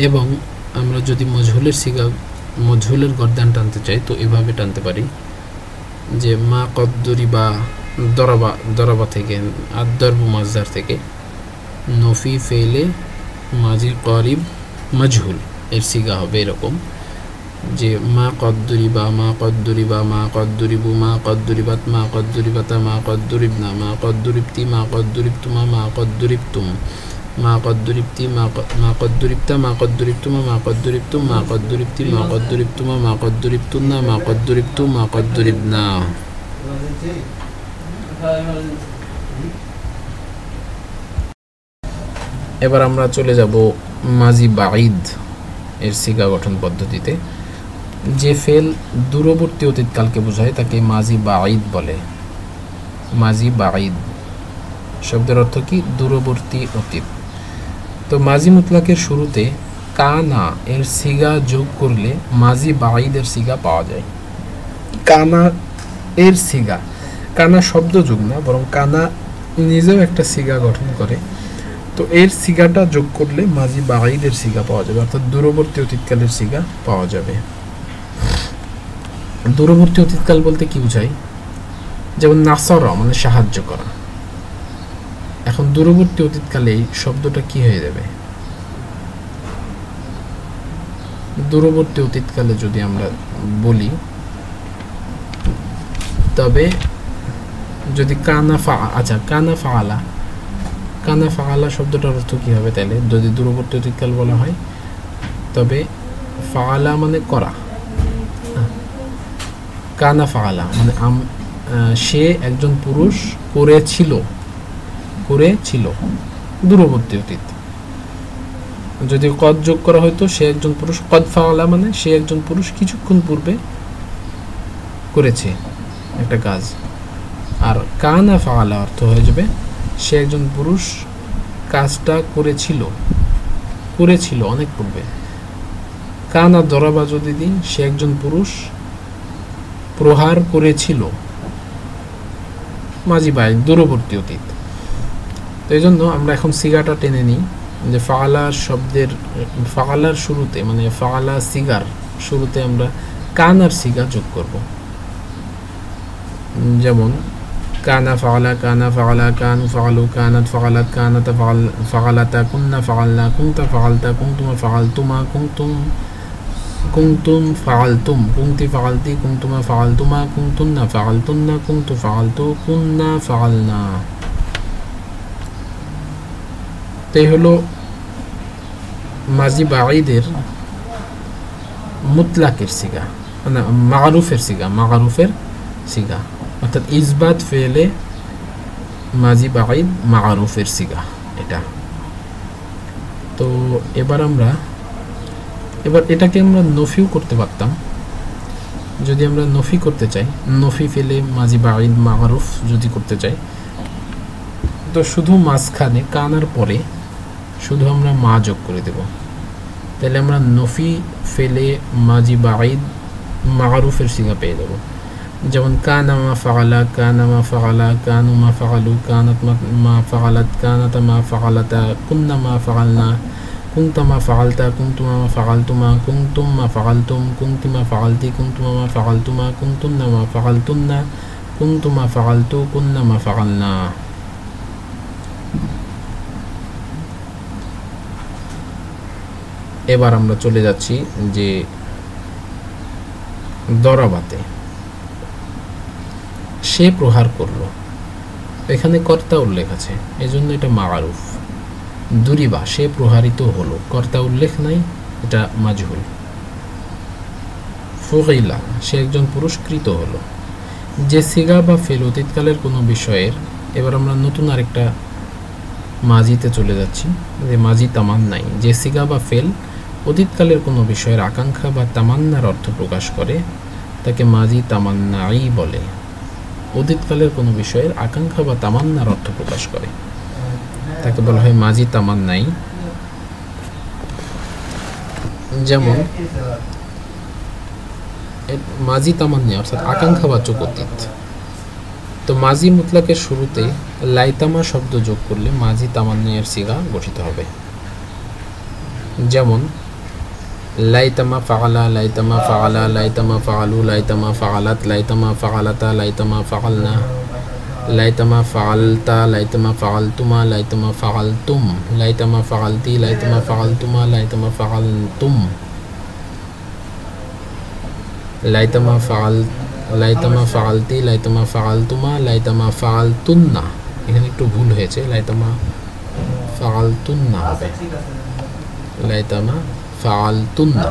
এবং আমরা যদি মজহুলের গর্দান টানতে চাই তো এভাবে টানতে পারি যে মা কদ দুরিবা, দরাবা থেকে, আদ-দরবু মাজদার থেকে, নফি ফেলে মাজি করিব মজহুল এর সিগা হবে এরকম যে মা কদ দুরিবা, মা কদ দুরিবা, মা কদ দুরিবু, মা কদ দুরিবাত, মা কদ দুরিবাতা, মা কদ দুরিবনা, মা কদ দুরিবতি, মা কদ দুরিবতুমা, মা কদ দুরিবতুম, মা কদ দুরিবতি, মা কদ দুরিবতা, মা কদ দুরিবতুমা, মা কদ দুরিবতুম, মা কদ দুরিবতি, মা কদ দুরিবতুমা, মা কদ দুরিবতুন্না, মা কদ দুরিবতু, মা কদ দুরিবনা। এবার আমরা চলে যাব মাজি বাঈদ এর সিগা গঠন পদ্ধতিতে। যে ফেল দূরবর্তী অতীতকালকে বোঝায় তাকে মাজি বাঈদ বলে। মাজি বাঈদ শব্দের অর্থ কি? দূরবর্তী অতীত। তো মাজি মুতলাকের শুরুতে কানা এর সিগা যোগ করলে মাজি বাঈদের সিগা পাওয়া যায়। কানা এর সিগা, কানা শব্দ যোগ না, বরং কানা নিজেও একটা সিগা গঠন করে। তো এর সিগাটা যোগ করলে মাজি বাঈদের সিগা পাওয়া যাবে, অর্থাৎ দূরবর্তী অতীতকালের সিগা পাওয়া যাবে। দূরবর্তী অতীতকাল বলতে কি বোঝায়? যেমন নাসরা মানে সাহায্য করা। এখন দূরবর্তী অতীতকালে এই শব্দটা কি হয়ে যাবে? দূরবর্তী অতীতকালে যদি আমরা বলি, তবে যদি কানা ফাআলা শব্দটার অর্থ কি হবে তাহলে? যদি দূরবর্তী অতীতকাল বলা হয় তবে ফাআলা মানে করা, কানা ফাআলা মানে সে একজন পুরুষ করেছিল দূরবর্তী অতীত। যদি কদ যোগ করা হয়তো সে একজন পুরুষ, কদ ফাআলা মানে সে একজন পুরুষ কিছুক্ষণ পূর্বে করেছে একটা কাজ। আর কানা ফাআলা অর্থ হয়ে যাবে সে একজন পুরুষ কাজটা করেছিল অনেক পূর্বে। কানা দরাবা যদি দিন, সে একজন পুরুষ প্রহার করেছিল, মাজি বাঈদ দূরবর্তী অতীত। তো এই জন্য আমরা এখন সিগাটা টেনে নিই যে ফাআলার শুরুতে মানে ফাআলা সিগার শুরুতে আমরা কান আর সিগা যোগ করব। যেমন কানা ফাআলা, কানা ফাআলা, কানু ফাআলু, কানাত ফাআলাত, কানাতা ফাআলাতা, কুন্না ফাআলনা, কুনতা ফাআলতা, কুনতুমা ফাআলতুমা, কুনতুম ফাআলতুম, কুনতি ফাআলতি, কুনতুমা ফাআলতুমা, কুনতুন্না ফাআলতুন্না, কুনতু ফাআলতু, কুন্না ফাআলনা। তাই হলো মাজি বাঈদের মুতলাকের সিগা, মানে মাগরুফের সিগা, অর্থাৎ ইসবাত ফেলে মাজি বাঈদ মাগরুফের সিগা এটা। তো এবার এটাকে আমরা নফিও করতে পারতাম, যদি আমরা নফি করতে চাই, নফি ফেলে মাজি বাঈদ মাগরুফ যদি করতে চাই, তো শুধু মাঝখানে কানার পরে শুধু আমরা মা যোগ করে দেব, তাহলে আমরা নফি ফেলে মাজি বাঈদ মাগরুফের সিগা পেয়ে যাব। যেমন কানা মা ফাআলা, কানা মা ফাআলা, কানু মা ফাআলু, কানাত মা ফাআলাত, কানাতা মা ফাআলাতা, কুন্না মা ফাআলনা, কুনতা মা ফাআলতা, কুনতুমা মা ফাআলতুমা, কুনতুম মা ফাআলতুম, কুনতি মা ফাআলতি, কুনতুমা মা ফাআলতুমা, কুনতুন্না মা ফাআলতুন্না, কুনতু মা ফাআলতু, কুন্না মা ফাআলনা। এবার আমরা চলে যাচ্ছি যে দরাবাতে। সে প্রহার করল, এখানে কর্তা উল্লেখ আছে, এজন্য এটা মাগরুফ। দুরিবা, সে প্রহারিত হলো, কর্তা উল্লেখ নাই, এটা মাজহুল। ফুগিলা, সে একজন পুরস্কৃত হলো। যে সিগা বা ফেল অতীতকালের কোনো বিষয়ের, এবার আমরা নতুন আরেকটা মাজিতে চলে যাচ্ছি, যে মাজি তামান্নাই। যে সিগা বা ফেল অতীতকালের কোনো বিষয়ের আকাঙ্ক্ষা বা তামান্নার অর্থ প্রকাশ করে তাকে মাজি তামান্নাই বলে। অতীতকালের কোনো বিষয়ের আকাঙ্ক্ষা বা তামান্নার অর্থ প্রকাশ করে তাকে বলা হয় মাজি তামান্নাই। যেমন মাজি তামান্নাই অর্থাৎ আকাঙ্ক্ষাবাচক অতীত। তো মাজি মুতলাকের শুরুতে লাইতামা শব্দ যোগ করলে মাজি তামান্নাইয়ের সিগা গঠিত হবে। যেমন লাইতামা ফাআলা, লাইতামা ফাআলা, লাইতামা ফাআলু, লাইতামা ফাআলাত, লাইতামা ফাআলাতা, লাইতামা ফাআলনা, লাইতামা ফাআলতা, লাইতামা ফাআলতুমা, লাইতামা ফাআলতুম, লাইতামা ফাআলতি, লাইতামা ফাআলতুমা, লাইতামা ফাআলতুম, লাইতামা ফাআলতি, লাইতামা ফাআলতুমা, লাইতামা ফাআলতুন্না। এখানে একটু ভুল হয়েছে, লাইতামা ফাআলতুন্না হবে, লাইতামা ফাআলতুন্না,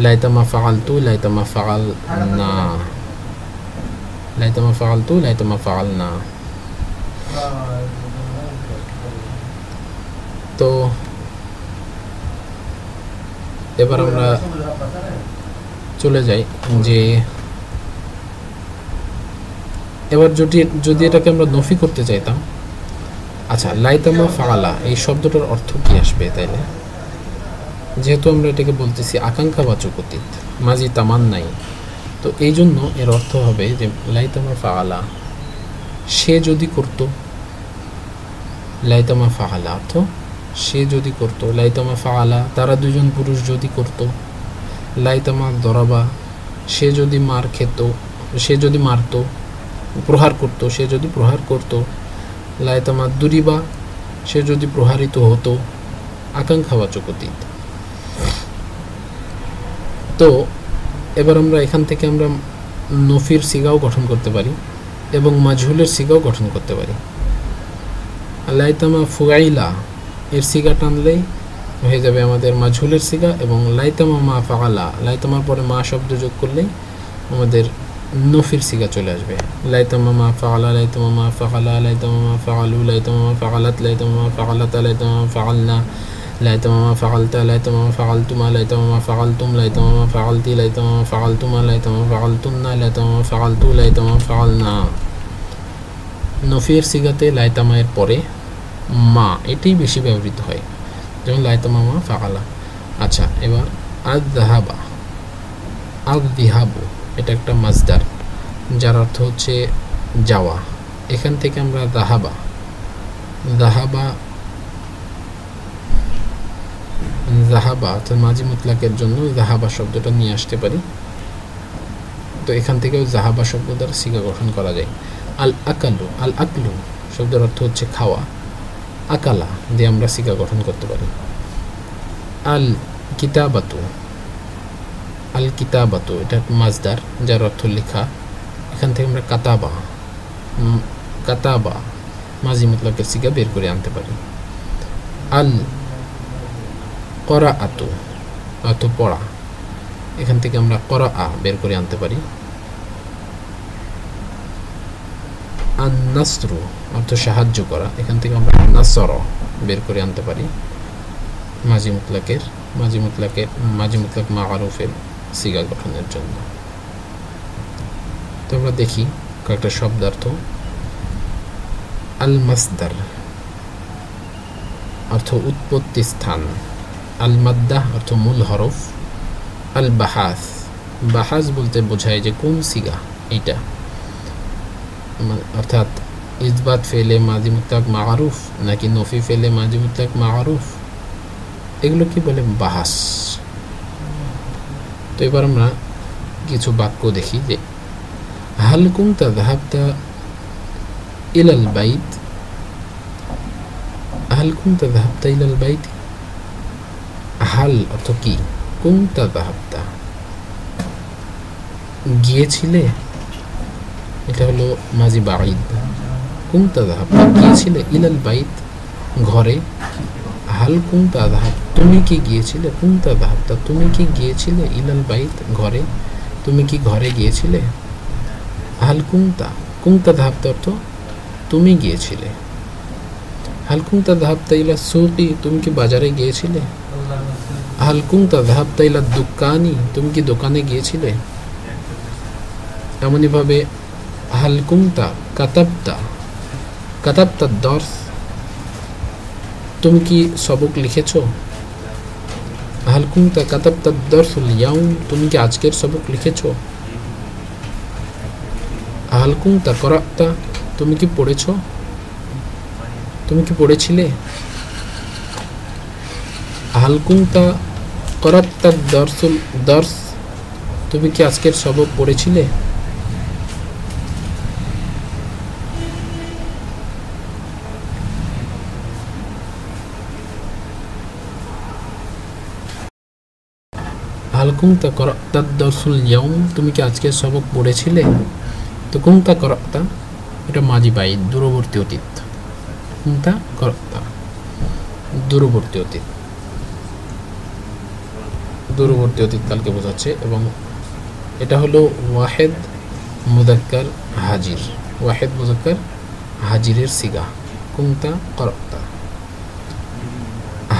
লাইতামা ফাআলতু, লাইতামা ফাআলনা, লাইতামা ফাআলতু, লাইতামা ফাআলনা। তো এবার আমরা চলে যাই যে এবার যদি এটাকে আমরা নফি করতে চাইতাম, আচ্ছা লাইতামা ফাআলা এই শব্দটার অর্থ কি আসবে? তাইলে যেহেতু আমরা এটাকে বলতেছি আকাঙ্ক্ষাবাচক অতীত, মাজি তামান্নাই, তো এই জন্য এর অর্থ হবে যে লাইতামা ফাআলা, সে যদি করত, লাইতামা ফাআলা অর্থ সে যদি করত, লাইতামা ফাআলা তারা দুজন পুরুষ যদি করত, লাইতামা দরাবা সে যদি মার খেত, সে যদি মারত, প্রহার করত, সে যদি প্রহার করত, লাইতামা দুরিবা সে যদি প্রহারিত হতো, আকাঙ্ক্ষাবাচক অতীত। তো এবার আমরা এখান থেকে আমরা নফির সিগাও গঠন করতে পারি এবং মাজহুলের সিগাও গঠন করতে পারি। লাইতামা ফুগাইলা এর সিগা টানলেই হয়ে যাবে আমাদের মাজহুলের সিগা, এবং লাইতামা মা ফাআলা, লাইতামার পরে মা শব্দ যোগ করলেই আমাদের নফির সিগা চলে আসবে। লাইতামা মা ফাআলা, লাইতামা মা ফাআলা, লাইতামা মা ফাআলু, লাইতামা মা ফাআলাত, লাইতামা মা ফাআলাতা, লাইতামা মা ফাআলনা, লাইতামা মা ফাআলতা, লাইতামা মা ফাআলতুমা, লাইতামা মা ফাআলতুম, লাইতামা মা ফাআলতি, লাইতামা মা ফাআলতুমা, লাইতামা মা ফাআলতুন্না, লাইতামা মা ফাআলতু, লাইতামা মা ফাআলনা। নফির সিগাতে লাইতামা এর পরে মা এটাই বেশি ব্যবহৃত হয়, যেমন লাইতামা মা ফাআলা। আচ্ছা এবার আয-যাহাবা, আয-যিহাবু এটা একটা মাজদার যার অর্থ হচ্ছে যাওয়া। এখান থেকে আমরা যাহাবা, যাহাবা জাহাবা অর্থাৎ মাজি মুতলাকের জন্য জাহাবা শব্দটা নিয়ে আসতে পারি। তো এখান থেকেও জাহাবা শব্দ দ্বারা সিগা গঠন করা যায়। আল আকলু শব্দের অর্থ হচ্ছে খাওয়া, আকালা দিয়ে আমরা সিগা গঠন করতে পারি। আল কিতাবাতু এটা মাজদার যার অর্থ লেখা। এখান থেকে আমরা কাতাবা মাজি মুতলাকের সিগা বের করে আনতে পারি। আল করাআতু অর্থ পড়া, এখান থেকে আমরা করাআ বের করে আনতে পারি। আন নাসরু অর্থ সাহায্য করা, এখান থেকে আমরা নাসর বের করে আনতে পারি। মাজি মুতলাক মাআরুফের সিগা গঠনের জন্য। তো আমরা দেখি কয়েকটা শব্দার্থ। আল মাসদার অর্থ উৎপত্তি স্থান, আল মাদ্দাহ অর্থ মূল হরফ, আল বাহাস বলতে বোঝায় যে কোন সিগা এইটা, অর্থাৎ ইসবাত ফেলে মাজি মুতলাক মাআরুফ নাকি নফি ফেলে মাজি মুতলাক মাআরুফ, এগুলো কি বলে বাহাস। তো এবার আমরা কিছু বাক্য দেখি যে হাল কুনতা যাহাবতা ইলাল বাইত, হাল কুনতা যাহাবতা ইলাল বাইত, হাল অর্থ কি, কুনতা যাহাবতা গিয়েছিলে, এটা হলো মাজি বাঈদ। কুনতা যাহাবতা গিয়েছিলে, ইলাল বাইত ঘরে, হাল কুনতা যাহাব তুমি কি গিয়েছিলে, কুনতা যাহাবতা তুমি কি গিয়েছিলে, ইলাল বাইত ঘরে, তুমি কি ঘরে গিয়েছিলে। হাল কুনতা যাহাবতা অর্থ তুমি গিয়েছিলে। হাল কুনতা যাহাবতা ইলা সুকি তুমি কি বাজারে গিয়েছিলে। হাল কুনতা যাহাবতা ইলা দুকানি তুমি কি দোকানে গিয়েছিলে। এমনইভাবে হাল কুনতা কাতাবতা দর্স তুমি কি সবক লিখেছো। হাল কুনতা কাতাবতা দর্সুল ইয়াউম তুমি কি আজকের সবক লিখেছো। হাল কুনতা করাতা তুমি কি পড়েছো, তুমি কি পড়েছিলে। হাল কুনতা করাতা দর্স তুমি কি আজকের সবক পড়েছিলে। হাল কুনতা করাতা দর্সুল ইয়াউম তুমি কি আজকের সবক পড়েছিলে। তো কুনতা করাতা এটা মাজি বাঈদ দূরবর্তী অতীত, কুনতা করাতা দূরবর্তী অতীত কালকে বোঝাচ্ছে। এবং এটা হলো ওয়াহেদ মুযাক্কার হাজিরের সিগা কুনতা করাতা।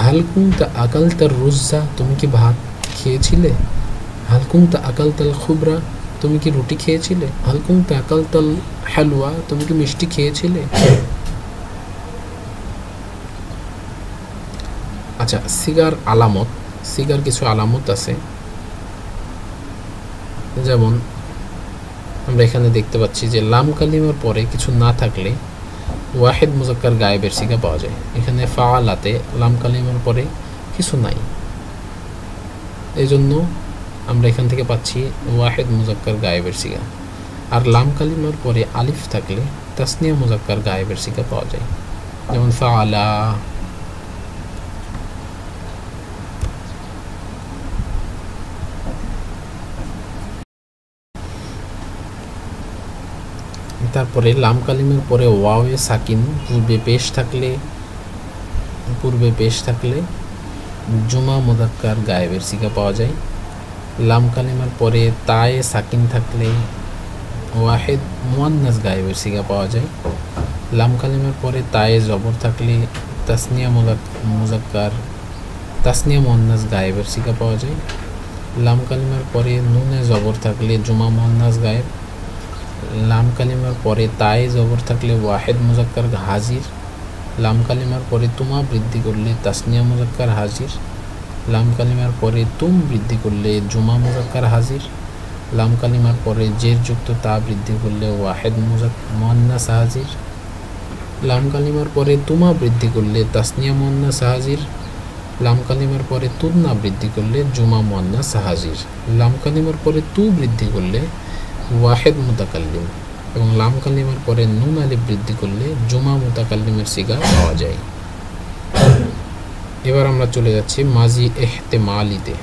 হাল কুনতা আকালতার রুজ্জা তুমি কি ভাত খেয়েছিলে। হাল কুনতা আকালতাল খুবরা তুমি কি রুটি খেয়েছিলে। হাল কুনতা আকালতাল হালওয়া তুমি কি মিষ্টি খেয়েছিলে। আচ্ছা, সিগার কিছু আলামত আছে, যেমন আমরা এখানে দেখতে পাচ্ছি যে লাম কালিমার পরে কিছু না থাকলে ওয়াহেদ মুযাক্কার গায়েবের সিগা পাওয়া যায়। এখানে ফাআলাতে লাম কালিমার পরে কিছু নাই, এই জন্য আমরা এখান থেকে পাচ্ছি ওয়াহেদ মুযাক্কার গায়েবের সিগা। আর লাম কালিমার পরে আলিফ থাকলে তাসনিয়া মুযাক্কার গায়েবের সিগা পাওয়া যায়, যেমন ফাআলা। তারপরে লাম কালিমের পরে ওয়াওয়ে সাকিন পূর্বে পেশ থাকলে জুমা মুযাক্কার গায়েবের সিগা পাওয়া যায়। লাম কালিমার পরে তায়ে সাকিন থাকলে ওয়াহেদ মুয়ান্নাস গায়েবের সিগা পাওয়া যায়। লাম কালিমার পরে তায়ে জবর থাকলে তাসনিয়া মুয়ান্নাস গায়েবের সিগা পাওয়া যায়। লাম কালিমার পরে নুনে জবর থাকলে জুমা মুয়ান্নাস গায়েব। লাম কালিমার পরে তায়ে জবর থাকলে ওয়াহেদ মুযাক্কার হাজির। লাম কালিমার পরে তুমা বৃদ্ধি করলে তাসনিয়া মুযাক্কার হাজির। লাম কালিমার পরে তুম বৃদ্ধি করলে জুমা মুযাক্কার হাজির। লাম কালিমার পরে জের যুক্ত তা বৃদ্ধি করলে ওয়াহেদ মুয়ান্নাস হাজির। লাম কালিমার পরে তুমা বৃদ্ধি করলে তাসনিয়া মুয়ান্নাস হাজির। লাম কালিমার পরে তুন না বৃদ্ধি করলে জুমা মুয়ান্নাস হাজির। লাম কালিমার পরে তু বৃদ্ধি করলে ওয়াহেদ মুতাকাল্লিম, এবং লাম কালিমার পরে নুন আলিফ বৃদ্ধি করলে জুমা মুতাকাল্লিমের সিগা পাওয়া যায়। এবার আমরা চলে যাচ্ছি মাজি এহতেমালিতে।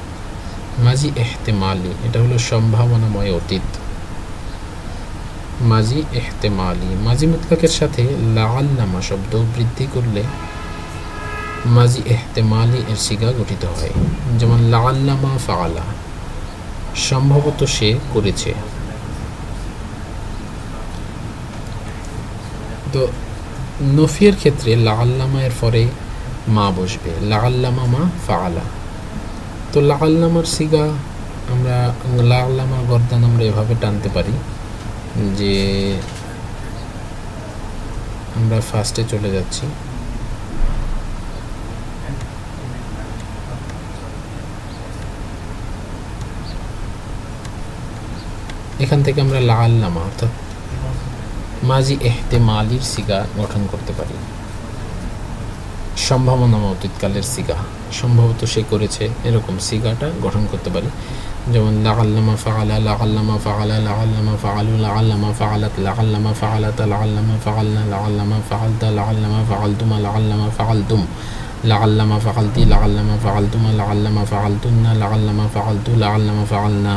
মাজি এহতেমালি এটা হলো সম্ভাবনাময় অতীত। মাজি এহতেমালি, মাজি মুতলাকের সাথে লাআল্লামা শব্দ বৃদ্ধি করলে মাজি এহতেমালি এর সিগা গঠিত হয়। যেমন লাআল্লামা ফাআলা, সম্ভবত সে করেছে। তো নফিয়ের ক্ষেত্রে লাআল্লামা এর পরে মা বসবে, লাআল্লামা মা ফাআলা। তো লাআল্লামার সিগা আমরা লাআল্লামার গর্দান আমরা এভাবে টানতে পারি যে আমরা ফার্স্টে চলে যাচ্ছি, এখান থেকে আমরা লাআল্লামা অর্থাৎ মাজি এহতেমালির সিগা গঠন করতে পারি। সম্ভাবনাময় অতীতকালের সিগা, সম্ভবত সে করেছে, এরকম সিগাটা গঠন করতে পারি। যেমন লাআল্লামা ফাআলা, লাআল্লামা ফাআলা, লাআল্লামা ফাআলু, লাআল্লামা ফাআলাত, লাআল্লামা ফাআলাতা, লাআল্লামা ফাআলনা, লাআল্লামা ফাআলতা, লাআল্লামা ফাআলতুমা, লাআল্লামা ফাআলতুম, লাআল্লামা ফাআলতি, লাআল্লামা ফাআলতুমা, লাআল্লামা ফাআলতুন্না, লাআল্লামা ফাআলতু, লাআল্লামা ফাআলনা।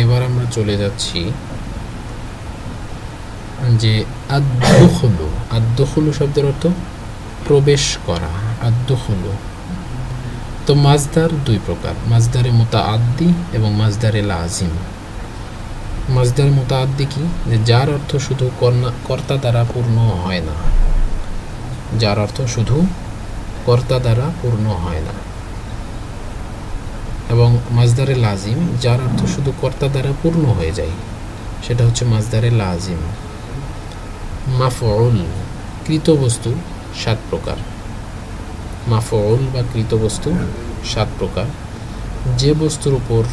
এবার আমরা চলে যাচ্ছি যে আদ-দুখুলু। আদ-দুখুলু শব্দের অর্থ প্রবেশ করা, আদ-দুখুলু। তো মাজদার দুই প্রকার, মাজদারে মুতাআদ্দি এবং মাজদারে লাজিম। মাজদারে মুতাআদ্দি কি? যে যার অর্থ শুধু কর্তা দ্বারা পূর্ণ হয় না, যার অর্থ শুধু কর্তা দ্বারা পূর্ণ হয় না। এবং মাজদারে লাজিম যার অর্থ শুধু কর্তা দ্বারা পূর্ণ হয়ে যায়, সেটা হচ্ছে মাজদারে লাজিম। মাফউল, কৃতবস্তু 7 প্রকার। মাফউল বা কৃতবস্তু 7 প্রকার। যে বস্তুর উপর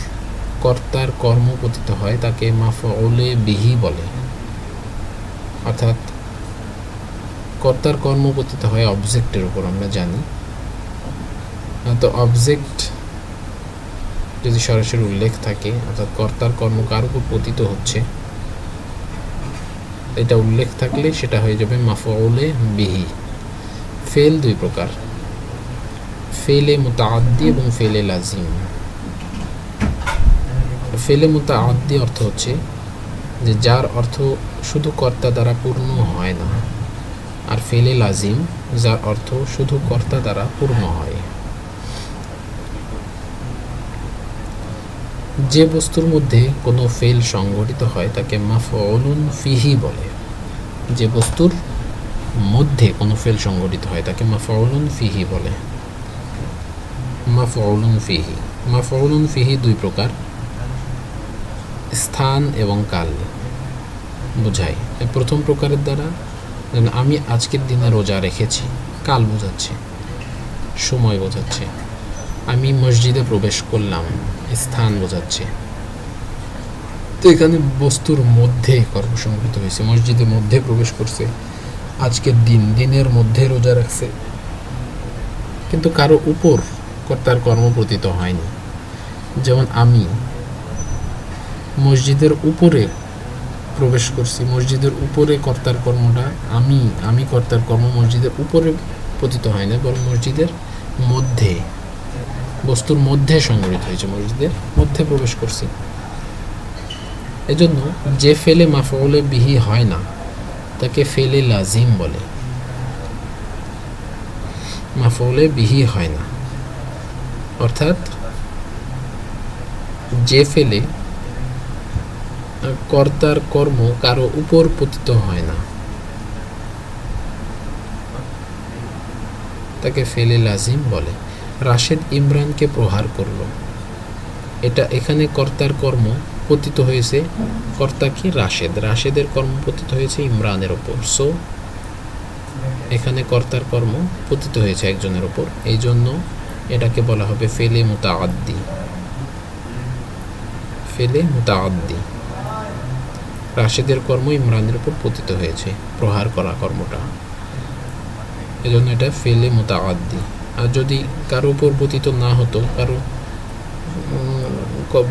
কর্তার কর্ম পতিত হয় তাকে মাফউলে বিহি বলে, অর্থাৎ কর্তার কর্ম পতিত হয় অবজেক্টের উপর, আমরা জানি। তো অবজেক্ট যদি সরাসরি উল্লেখ থাকে, অর্থাৎ কর্তার কর্ম কার উপর পতিত হচ্ছে এটা উল্লেখ থাকলে সেটা হয়ে যাবে মাফউলে বিহি। ফেল দুই প্রকার, ফেলে মুতাআদ্দি এবং ফেলে লাজিম। ফেলে মুতাআদ্দি অর্থ হচ্ছে যে যার অর্থ শুধু কর্তা দ্বারা পূর্ণ হয় না, আর ফেলে লাজিম যার অর্থ শুধু কর্তা দ্বারা পূর্ণ হয়। যে বস্তুর মধ্যে কোনো ফেল সংঘটিত হয় তাকে মাফউলুন ফিহি বলে। যে বস্তুর মধ্যে কোনো ফেল সংঘটিত হয় তাকে মাফউলুন ফিহি বলে। মাফউলুন ফিহি, মাফউলুন ফিহি দুই প্রকার, স্থান এবং কাল বোঝায়। প্রথম প্রকারের দ্বারা আমি আজকের দিনে রোজা রেখেছি, কাল বোঝাচ্ছে, সময় বোঝাচ্ছে। আমি মসজিদে প্রবেশ করলাম, স্থান বোঝাচ্ছে। তো এখানে বস্তুর মধ্যে কর্ম সংঘটিত হয়েছে, মসজিদের মধ্যে প্রবেশ করছে, আজকের দিনের মধ্যে রোজা রাখছে, কিন্তু কারো উপর কর্তার কর্ম পতিত হয়নি। যেমন আমি মসজিদের উপরে প্রবেশ করছি, মসজিদের উপরে কর্তার কর্মটা আমি কর্তার কর্ম মসজিদের উপরে পতিত হয় না, বরং মসজিদের মধ্যে, বস্তুর মধ্যে সংঘটিত হয়েছে, মসজিদের মধ্যে প্রবেশ করছি। এজন্য যে ফেলে মাফউলে বিহি হয় না তাকে ফেলে লাজিম বলে। মাফউলে বিহি হয় না অর্থাৎ যে ফেলে কর্তার কর্ম কারো উপর পতিত হয় না তাকে ফেলে লাজিম বলে। রাশেদ ইমরানকে প্রহার করলো, এটা এখানে কর্তার কর্ম পতিত হয়েছে, কর্তা কি? রাশেদ, রাশেদের কর্ম পতিত হয়েছে ইমরানের ওপর। সো এখানে কর্তার কর্ম পতিত হয়েছে একজনের ওপর, এই জন্য এটাকে বলা হবে ফেলে মুতাআদ্দি। ফেলে মুতাআদ্দি, রাশেদের কর্ম ইমরানের উপর পতিত হয়েছে, প্রহার করা কর্মটা, এজন্য এটা ফেলে মুতাআদ্দি। আর যদি কারো উপর পতিত না হতো, কারো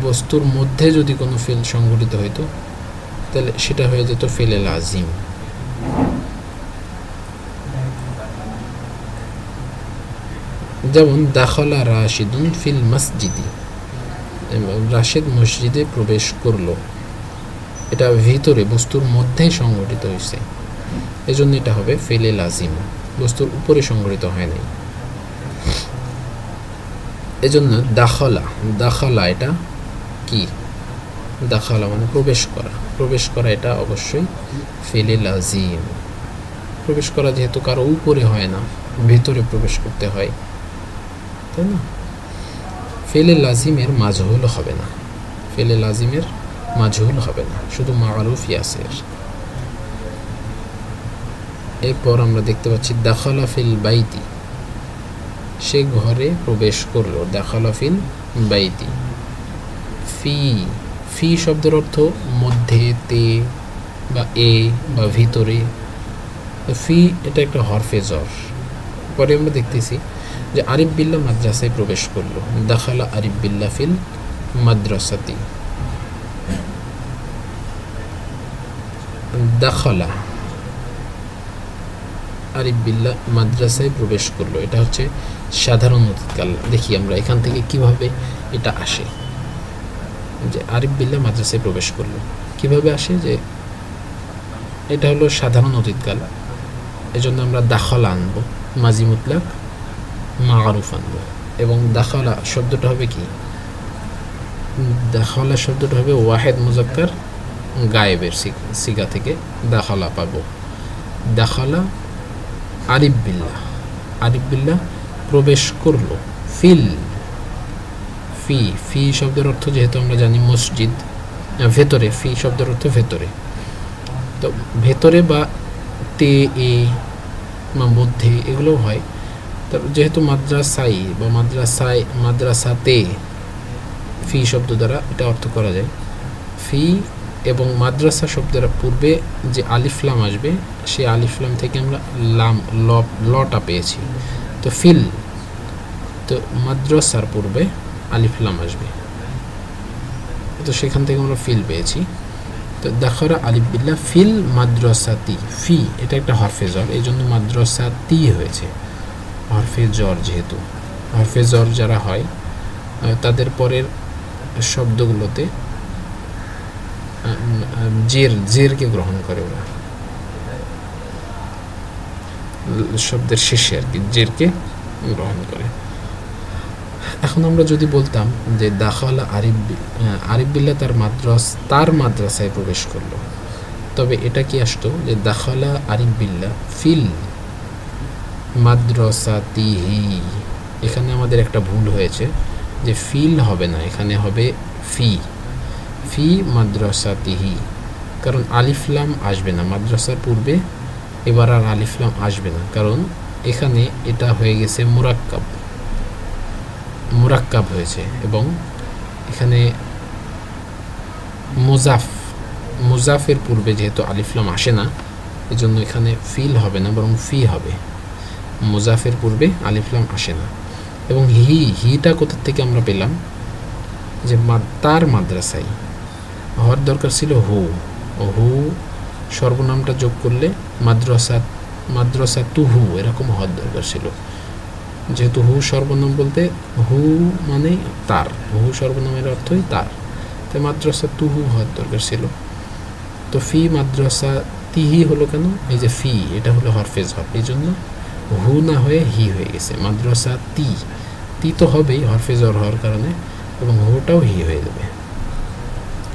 বস্তুর মধ্যে যদি কোনো ফেল সংঘটিত হইতো, তাহলে সেটা হয়ে যেত ফেলে লাজিম। যেমন দাখলা রাশিদুন ফিল মসজিদি, রাশেদ মসজিদে প্রবেশ করলো, এটা ভিতরে বস্তুর মধ্যে সংঘটিত হয়েছে, এজন্য এটা হবে ফেলে লাজিম, বস্তুর উপরে সংঘটিত হয় নাই। এজন্য দাখলা, দাখলা এটা কি, দাখলা মানে প্রবেশ করা, প্রবেশ করা এটা অবশ্যই ফেলে লাজিম। প্রবেশ করা যেহেতু কারো উপরে হয় না, ভিতরে প্রবেশ করতে হয়, তাই না? ফেলে লাজিমের মাজহুল হবে না, ফেলে লাজিমের মাজহুল হবে না, শুধু মারুফ ইয়াসির। এরপর আমরা দেখতে পাচ্ছি দাখালা ফিল বাইতি, সে ঘরে প্রবেশ করলো, দাখালা ফিল বাইতি। ফি, ফি শব্দের অর্থ মধ্যে, তে বা এ বা ভিতরে। ফি এটা একটা হরফে জর। পরে আমরা দেখতেছি যে আরিফ বিল্লাহ মাদ্রাসায় প্রবেশ করলো, দাখালা আরিফ বিল্লাহ ফিল মাদ্রাসাতি। দাখালা আরিফ বিল্লাহ মাদ্রাসায় প্রবেশ করলো, এটা হচ্ছে সাধারণ অতীতকাল। দেখি আমরা এখান থেকে কিভাবে এটা আসে, যে আরিফ বিল্লাহ মাদ্রাসায় প্রবেশ করলো কিভাবে আসে, যে এটা হলো সাধারণ অতীতকাল, এজন্য আমরা দাখালা আনবো, মাজি মুতলাক মারুফ আনবো, এবং দাখালা শব্দটা হবে কি, দাখালা শব্দটা হবে ওয়াহেদ মুজাক্কার গায়েবের সিগা থেকে দাখালা পাবো। দাখালা আরিফ বিল্লাহ, আরিফ বিল্লাহ প্রবেশ করলো, ফিল, ফি, ফি শব্দের অর্থ যেহেতু আমরা জানি মসজিদ, ভেতরে, ফি শব্দের অর্থ ভেতরে, তো ভেতরে বা তে এ বা মধ্যে এগুলোও হয়। যেহেতু মাদ্রাসাই বা মাদ্রাসায়, মাদ্রাসাতে ফি শব্দ দ্বারা এটা অর্থ করা যায়। ফি এবং মাদ্রাসা শব্দের পূর্বে যে আলিফলাম আসবে, সেই আলিফলাম থেকে আমরা লাম লটা পেয়েছি, তো ফিল, তো মাদ্রাসার পূর্বে আলিফলাম আসবে, তো সেখান থেকে আমরা ফিল পেয়েছি। তো দাখালা আলিফ বিল্লাহ ফিল মাদ্রাসাতি, ফি এটা একটা হরফে জর, এই জন্য মাদ্রাসাতি হয়েছে, হরফে জর। যেহেতু হরফে জর যারা হয় তাদের পরের শব্দগুলোতে জেরকে গ্রহণ করে, ওরা শব্দের শেষে আর কি জেরকে গ্রহণ করে। এখন আমরা যদি বলতাম যে দাখালা আরিফ বিল্লাহ তার মাদ্রাসায় প্রবেশ করলো, তবে এটা কি আসতো যে দাখালা আরিফ বিল্লাহ ফিল মাদ্রাসাতিহি। এখানে আমাদের একটা ভুল হয়েছে, যে ফিল হবে না, এখানে হবে ফি, ফি মাদ্রাসাতিহি, কারণ আলিফলাম আসবে না মাদ্রাসার পূর্বে, এবার আর আলিফলাম আসবে না, কারণ এখানে এটা হয়ে গেছে মুরাক্কাব, মুরাক্কাব হয়েছে, এবং এখানে মুজাফের পূর্বে যেহেতু আলিফলাম আসে না, এজন্য এখানে ফিল হবে না, বরং ফি হবে। মুজাফের পূর্বে আলিফলাম আসে না। এবং হিটা কোথা থেকে আমরা পেলাম, যে তার মাদ্রাসায় হওয়ার দরকার ছিল হু, হু সর্বনামটা যোগ করলে মাদ্রাসা তুহু এরকম হওয়ার দরকার ছিল। যেহেতু হু সর্বনাম বলতে, হু মানে তার, হু সর্বনামের অর্থই তার, তাই মাদ্রাসা তুহু হওয়ার দরকার ছিল। তো ফি মাদ্রাসা তিহি হলো কেন, এই যে ফি এটা হলো হরফেজ হর, এই জন্য হু না হয়ে হি হয়ে গেছে, মাদ্রাসা তি তো হবেই হরফেজ হর হওয়ার কারণে, এবং হুটাও হি হয়ে যাবে।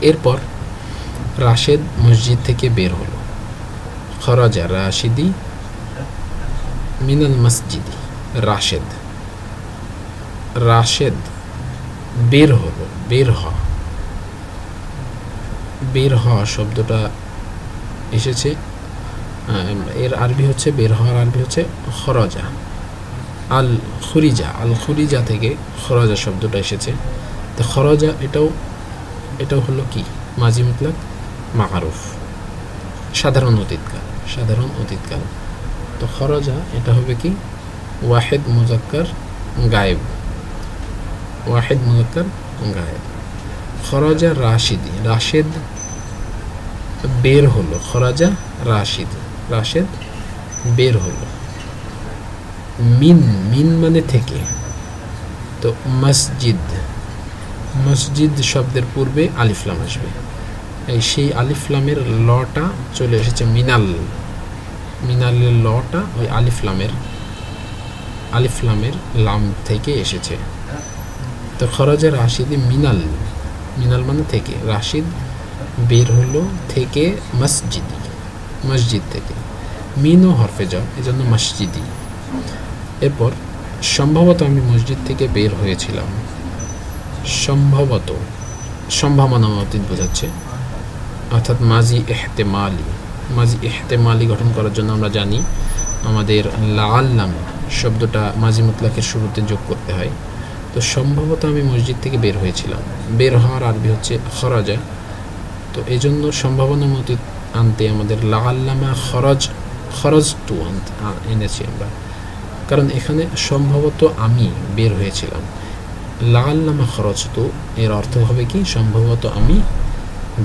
এরপর রাশেদ মসজিদ থেকে বের হলো, খরাজা রাশিদি মিনাল মসজিদি, রাশেদ বের হলো, বের হওয়া শব্দটা এসেছে, এর আরবি হচ্ছে বের হওয়ার আরবি হচ্ছে খরাজা, আল খুরিজা থেকে খরাজা শব্দটা এসেছে। তো খরাজা এটাও হলো কি মাজি মুতলাক মারুফ, সাধারণ অতীতকাল। তো খরাজা এটা হবে কি ওয়াহিদ মুজাক্কার গায়েব। খরাজা রাশেদ বের হলো। খরাজা রাশেদ বের হলো। মিন মানে থেকে। তো মসজিদ শব্দের পূর্বে আলিফ লাম আসবে, এই সেই আলিফ লামের লটা চলে এসেছে মিনালের লটা ওই আলিফ লামের লাম থেকে এসেছে। তো খরাজা রাশিদ মিনাল মানে থেকে, রাশিদ বের হলো থেকে মসজিদ থেকে। মিনও হরফে যাও, এজন্য মসজিদি। এরপর সম্ভবত আমি মসজিদ থেকে বের হয়েছিলাম। সম্ভাবনা অতীত বোঝাচ্ছে, অর্থাৎ মাজি ইহতেমালি গঠন করার জন্য আমরা জানি আমাদের লাআল্লাম শব্দটা মাজি মুতলাকের শুরুতে যোগ করতে হয়। তো সম্ভবত আমি মসজিদ থেকে বের হয়েছিলাম। বের হওয়ার আরবি হচ্ছে খরাজা। তো এই জন্য সম্ভাবনা অতীত আনতে আমাদের লাআল্লামা খরজতু এনেছি আমরা, কারণ এখানে সম্ভবত আমি বের হয়েছিলাম। লাআল্লামা খরজতু এর অর্থ হবে কি সম্ভবত আমি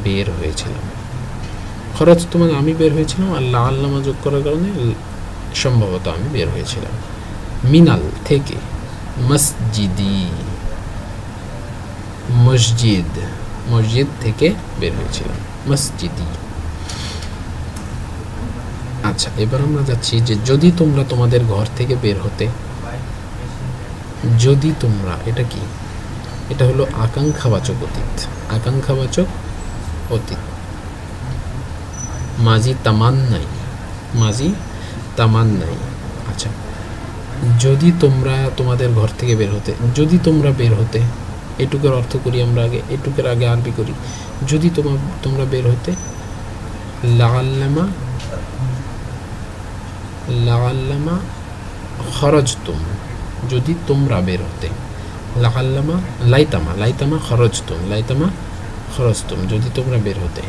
বের হয়েছিলাম। খরজতু মানে আমি বের হয়েছিলাম, আর লাআল্লামা যোগ করার কারণে সম্ভবত আমি বের হয়েছিলাম। মিনাল থেকে, মসজিদি মসজিদ থেকে বের হয়েছিলাম, মসজিদি। আচ্ছা, এবার আমরা যাচ্ছি যে যদি তোমরা তোমাদের ঘর থেকে বের হতে। যদি তোমরা, এটা কি? এটা হলো আকাঙ্ক্ষাবাচক অতীত। মাজি তামান্নাই। আচ্ছা, যদি তোমরা তোমাদের ঘর থেকে বের হতে, যদি তোমরা বের হতে, এটুকের অর্থ করি আমরা আগে, এটুকের আগে আরবি করি। যদি তোমরা বের হতে, লাআল্লামা খরজতুম, যদি তোমরা বের হতে। লাইতামা খরজতুম, যদি তোমরা বের হতে।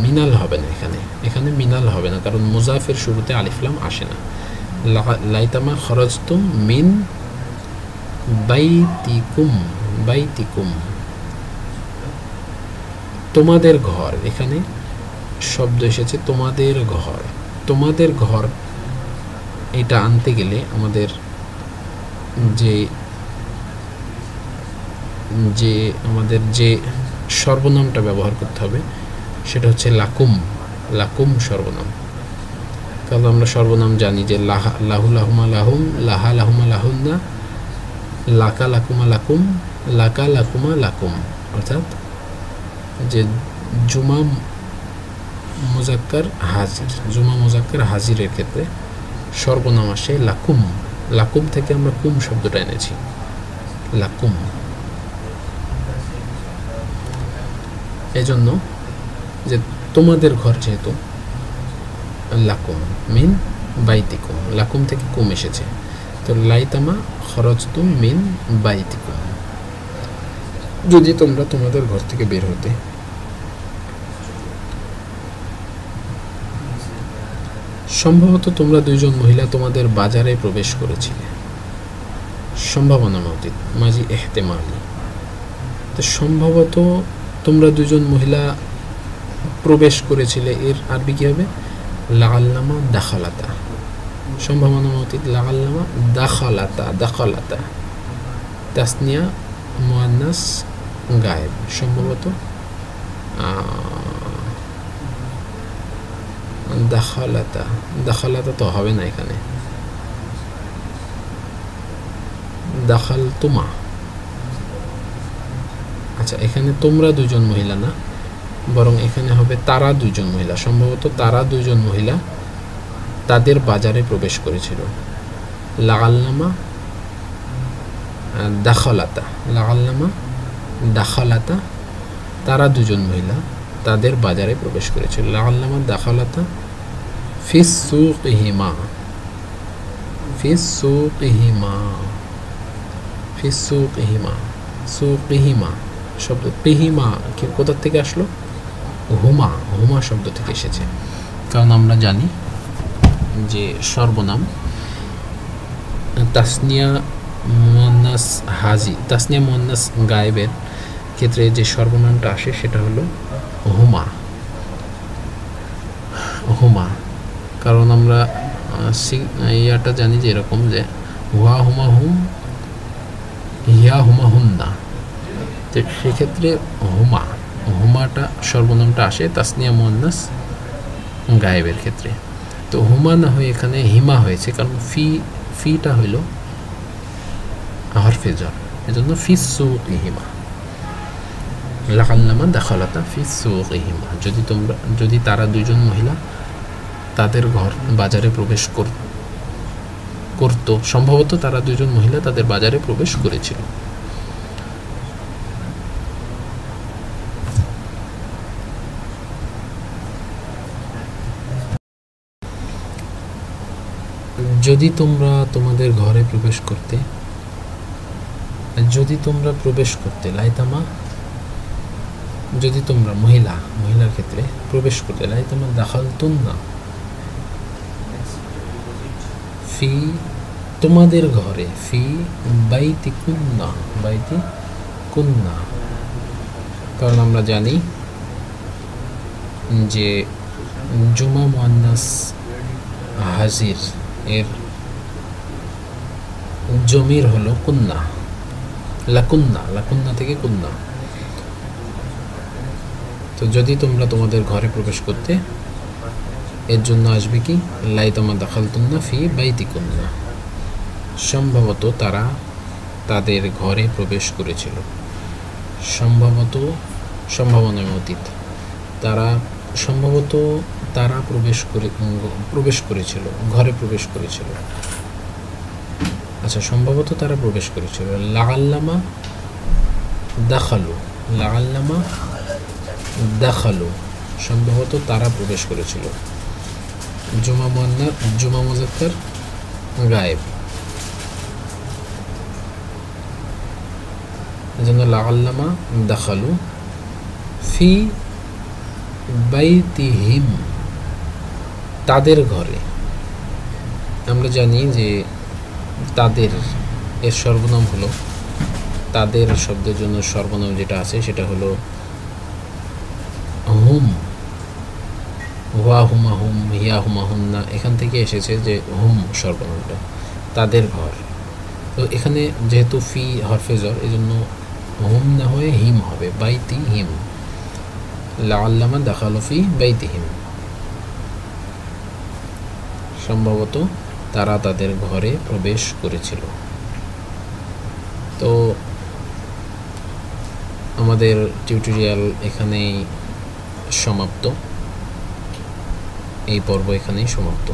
মিনাল হবে না এখানে মিনাল হবে না, কারণ মুজাফের শুরুতে আলিফ লাম আসে না। লাইতামা খরজতুম মিন বাইতিকুম, তোমাদের ঘর। এখানে শব্দ এসেছে তোমাদের ঘর। এটা আনতে গেলে আমাদের যে সর্বনামটা ব্যবহার করতে হবে সেটা হচ্ছে লাকুম সর্বনাম। তাহলে আমরা সর্বনাম জানি যে লাহু লাহুমা লাহুম, লাহা লাহুমা লাহুন্না, লাকা লাকুমা লাকুম, অর্থাৎ যে জুমা মুজাক্কার হাজিরের ক্ষেত্রে সর্বনাম আসে লাকুম থেকে আমরা কুম শব্দটা এনেছি, লাকুম। এজন্য যে তোমাদের ঘর যেহেতু লাকুম মিন বাইতিকুম, লাকুম থেকে কুম এসেছে, তো লাইতামা খরজতুম মিন বাইতিকুম, যদি তোমরা তোমাদের ঘর থেকে বের হতে। সম্ভবত তোমরা দুইজন মহিলা তোমাদের বাজারে প্রবেশ করেছিলে। সম্ভাবনা অতীত মাজি ইহতেমালি। তো সম্ভবত তোমরা দুজন মহিলা প্রবেশ করেছিলে, এর আরবি কি হবে? লাআল্লামা দাখালাতা। সম্ভাবনা অতীত লাআল্লামা দাখালাতা। তাসনিয়া মুআন্নাস গায়েব। সম্ভবত দাখালাতা তো হবে না এখানে, দাখালতুমা। আচ্ছা, এখানে তোমরা দুজন মহিলা না, বরং এখানে হবে তারা দুজন মহিলা। সম্ভবত তারা দুজন মহিলা তাদের বাজারে প্রবেশ করেছিল। লাআল্লামা দাখালাতা, তারা দুজন মহিলা তাদের বাজারে প্রবেশ করেছিল। লাআল্লামা দাখালাতা ফিস সুকিহিমা, ফিসুকিহিমা, ফিসুকিহিমা, সুকিহিমা শব্দ, কিহিমা কোথা থেকে আসলো? হুমা, হুমা শব্দ থেকে এসেছে। কারণ আমরা জানি যে সর্বনাম তাসনিয়া মুয়ান্নাস হাজি, তাসনিয়া মুয়ান্নাস গায়েবের ক্ষেত্রে যে সর্বনামটা আসে সেটা হলো হুমা, হুমা। কারণ আমরা ইয়াটা জানি যে এরকম যে হুয়া হুমা হুম, হিয়া হুমা হুন্না, তো সেক্ষেত্রে হুমা, হুমাটা সর্বনামটা আসে তাসনিয়া মুয়ান্নাস গায়েবের ক্ষেত্রে। তো হুমা না হয়ে এখানে হিমা হয়েছে, কারণ ফিটা হইল হরফে jar, এজন্য ফিসুকিহিমা, লাআল্লামা দাখালাতা ফিসুকিহিমা। যদি তারা দুইজন মহিলা তাদের ঘর বাজারে প্রবেশ করত, সম্ভবত তারা দুইজন মহিলা তাদের বাজারে প্রবেশ করেছিল। যদি তোমরা তোমাদের ঘরে প্রবেশ করতে, যদি তোমরা প্রবেশ করতে, লাইতামা যদি তোমরা মহিলার ক্ষেত্রে প্রবেশ করতে, লাইতামা দাখালতুন্না ফি তোমাদের ঘরে, ফি বাইতি কুন্না, বাইতি কুন্না। কারণ আমরা জানি যে জুমা মুয়ান্নাস হাজির এর জমির হলো কুন্না, লাকুন্না, লাকুন্না থেকে কুন্না। তো যদি তোমরা তোমাদের ঘরে প্রবেশ করতে, এর জন্য আসবে কি লাইতামা দাখালতুন্না ফি বাইতি কুন্না, সম্ভবত তারা তাদের ঘরে প্রবেশ করেছিল। সম্ভবত, সম্ভাবনায় অতীত, তারা সম্ভবত তারা প্রবেশ করেছিল, ঘরে প্রবেশ করেছিল। আচ্ছা, সম্ভবত তারা প্রবেশ করেছিল। লাআল্লামা দাখালু, লাআল্লামা দাখালু, সম্ভবত তারা প্রবেশ করেছিল। জুমা মুয়ান্নাস, জুমা মুজাক্কার গায়েব, এজন্য লাআল্লামা দাখালু ফি বাইতিহিম, তাদের ঘরে। আমরা জানি যে তাদের এর সর্বনাম হলো, তাদের শব্দের জন্য সর্বনাম যেটা আছে সেটা হলো হুম, হুয়া হুমা হুম, হিয়া হুমা হুন্না, এখান থেকে এসেছে যে হুম সর্বনামটা, তাদের ঘর। তো এখানে যেহেতু ফি হরফে jar, এই জন্য হুম না হয়ে হিম হবে, বাইতি হিম, লাআল্লামা দাখালু ফি বাইতিহিম, সম্ভবত তারা তাদের ঘরে প্রবেশ করেছিল। তো আমাদের টিউটোরিয়াল এখানেই সমাপ্ত, এই পর্ব এখানেই সমাপ্ত।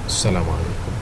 আসসালামু আলাইকুম।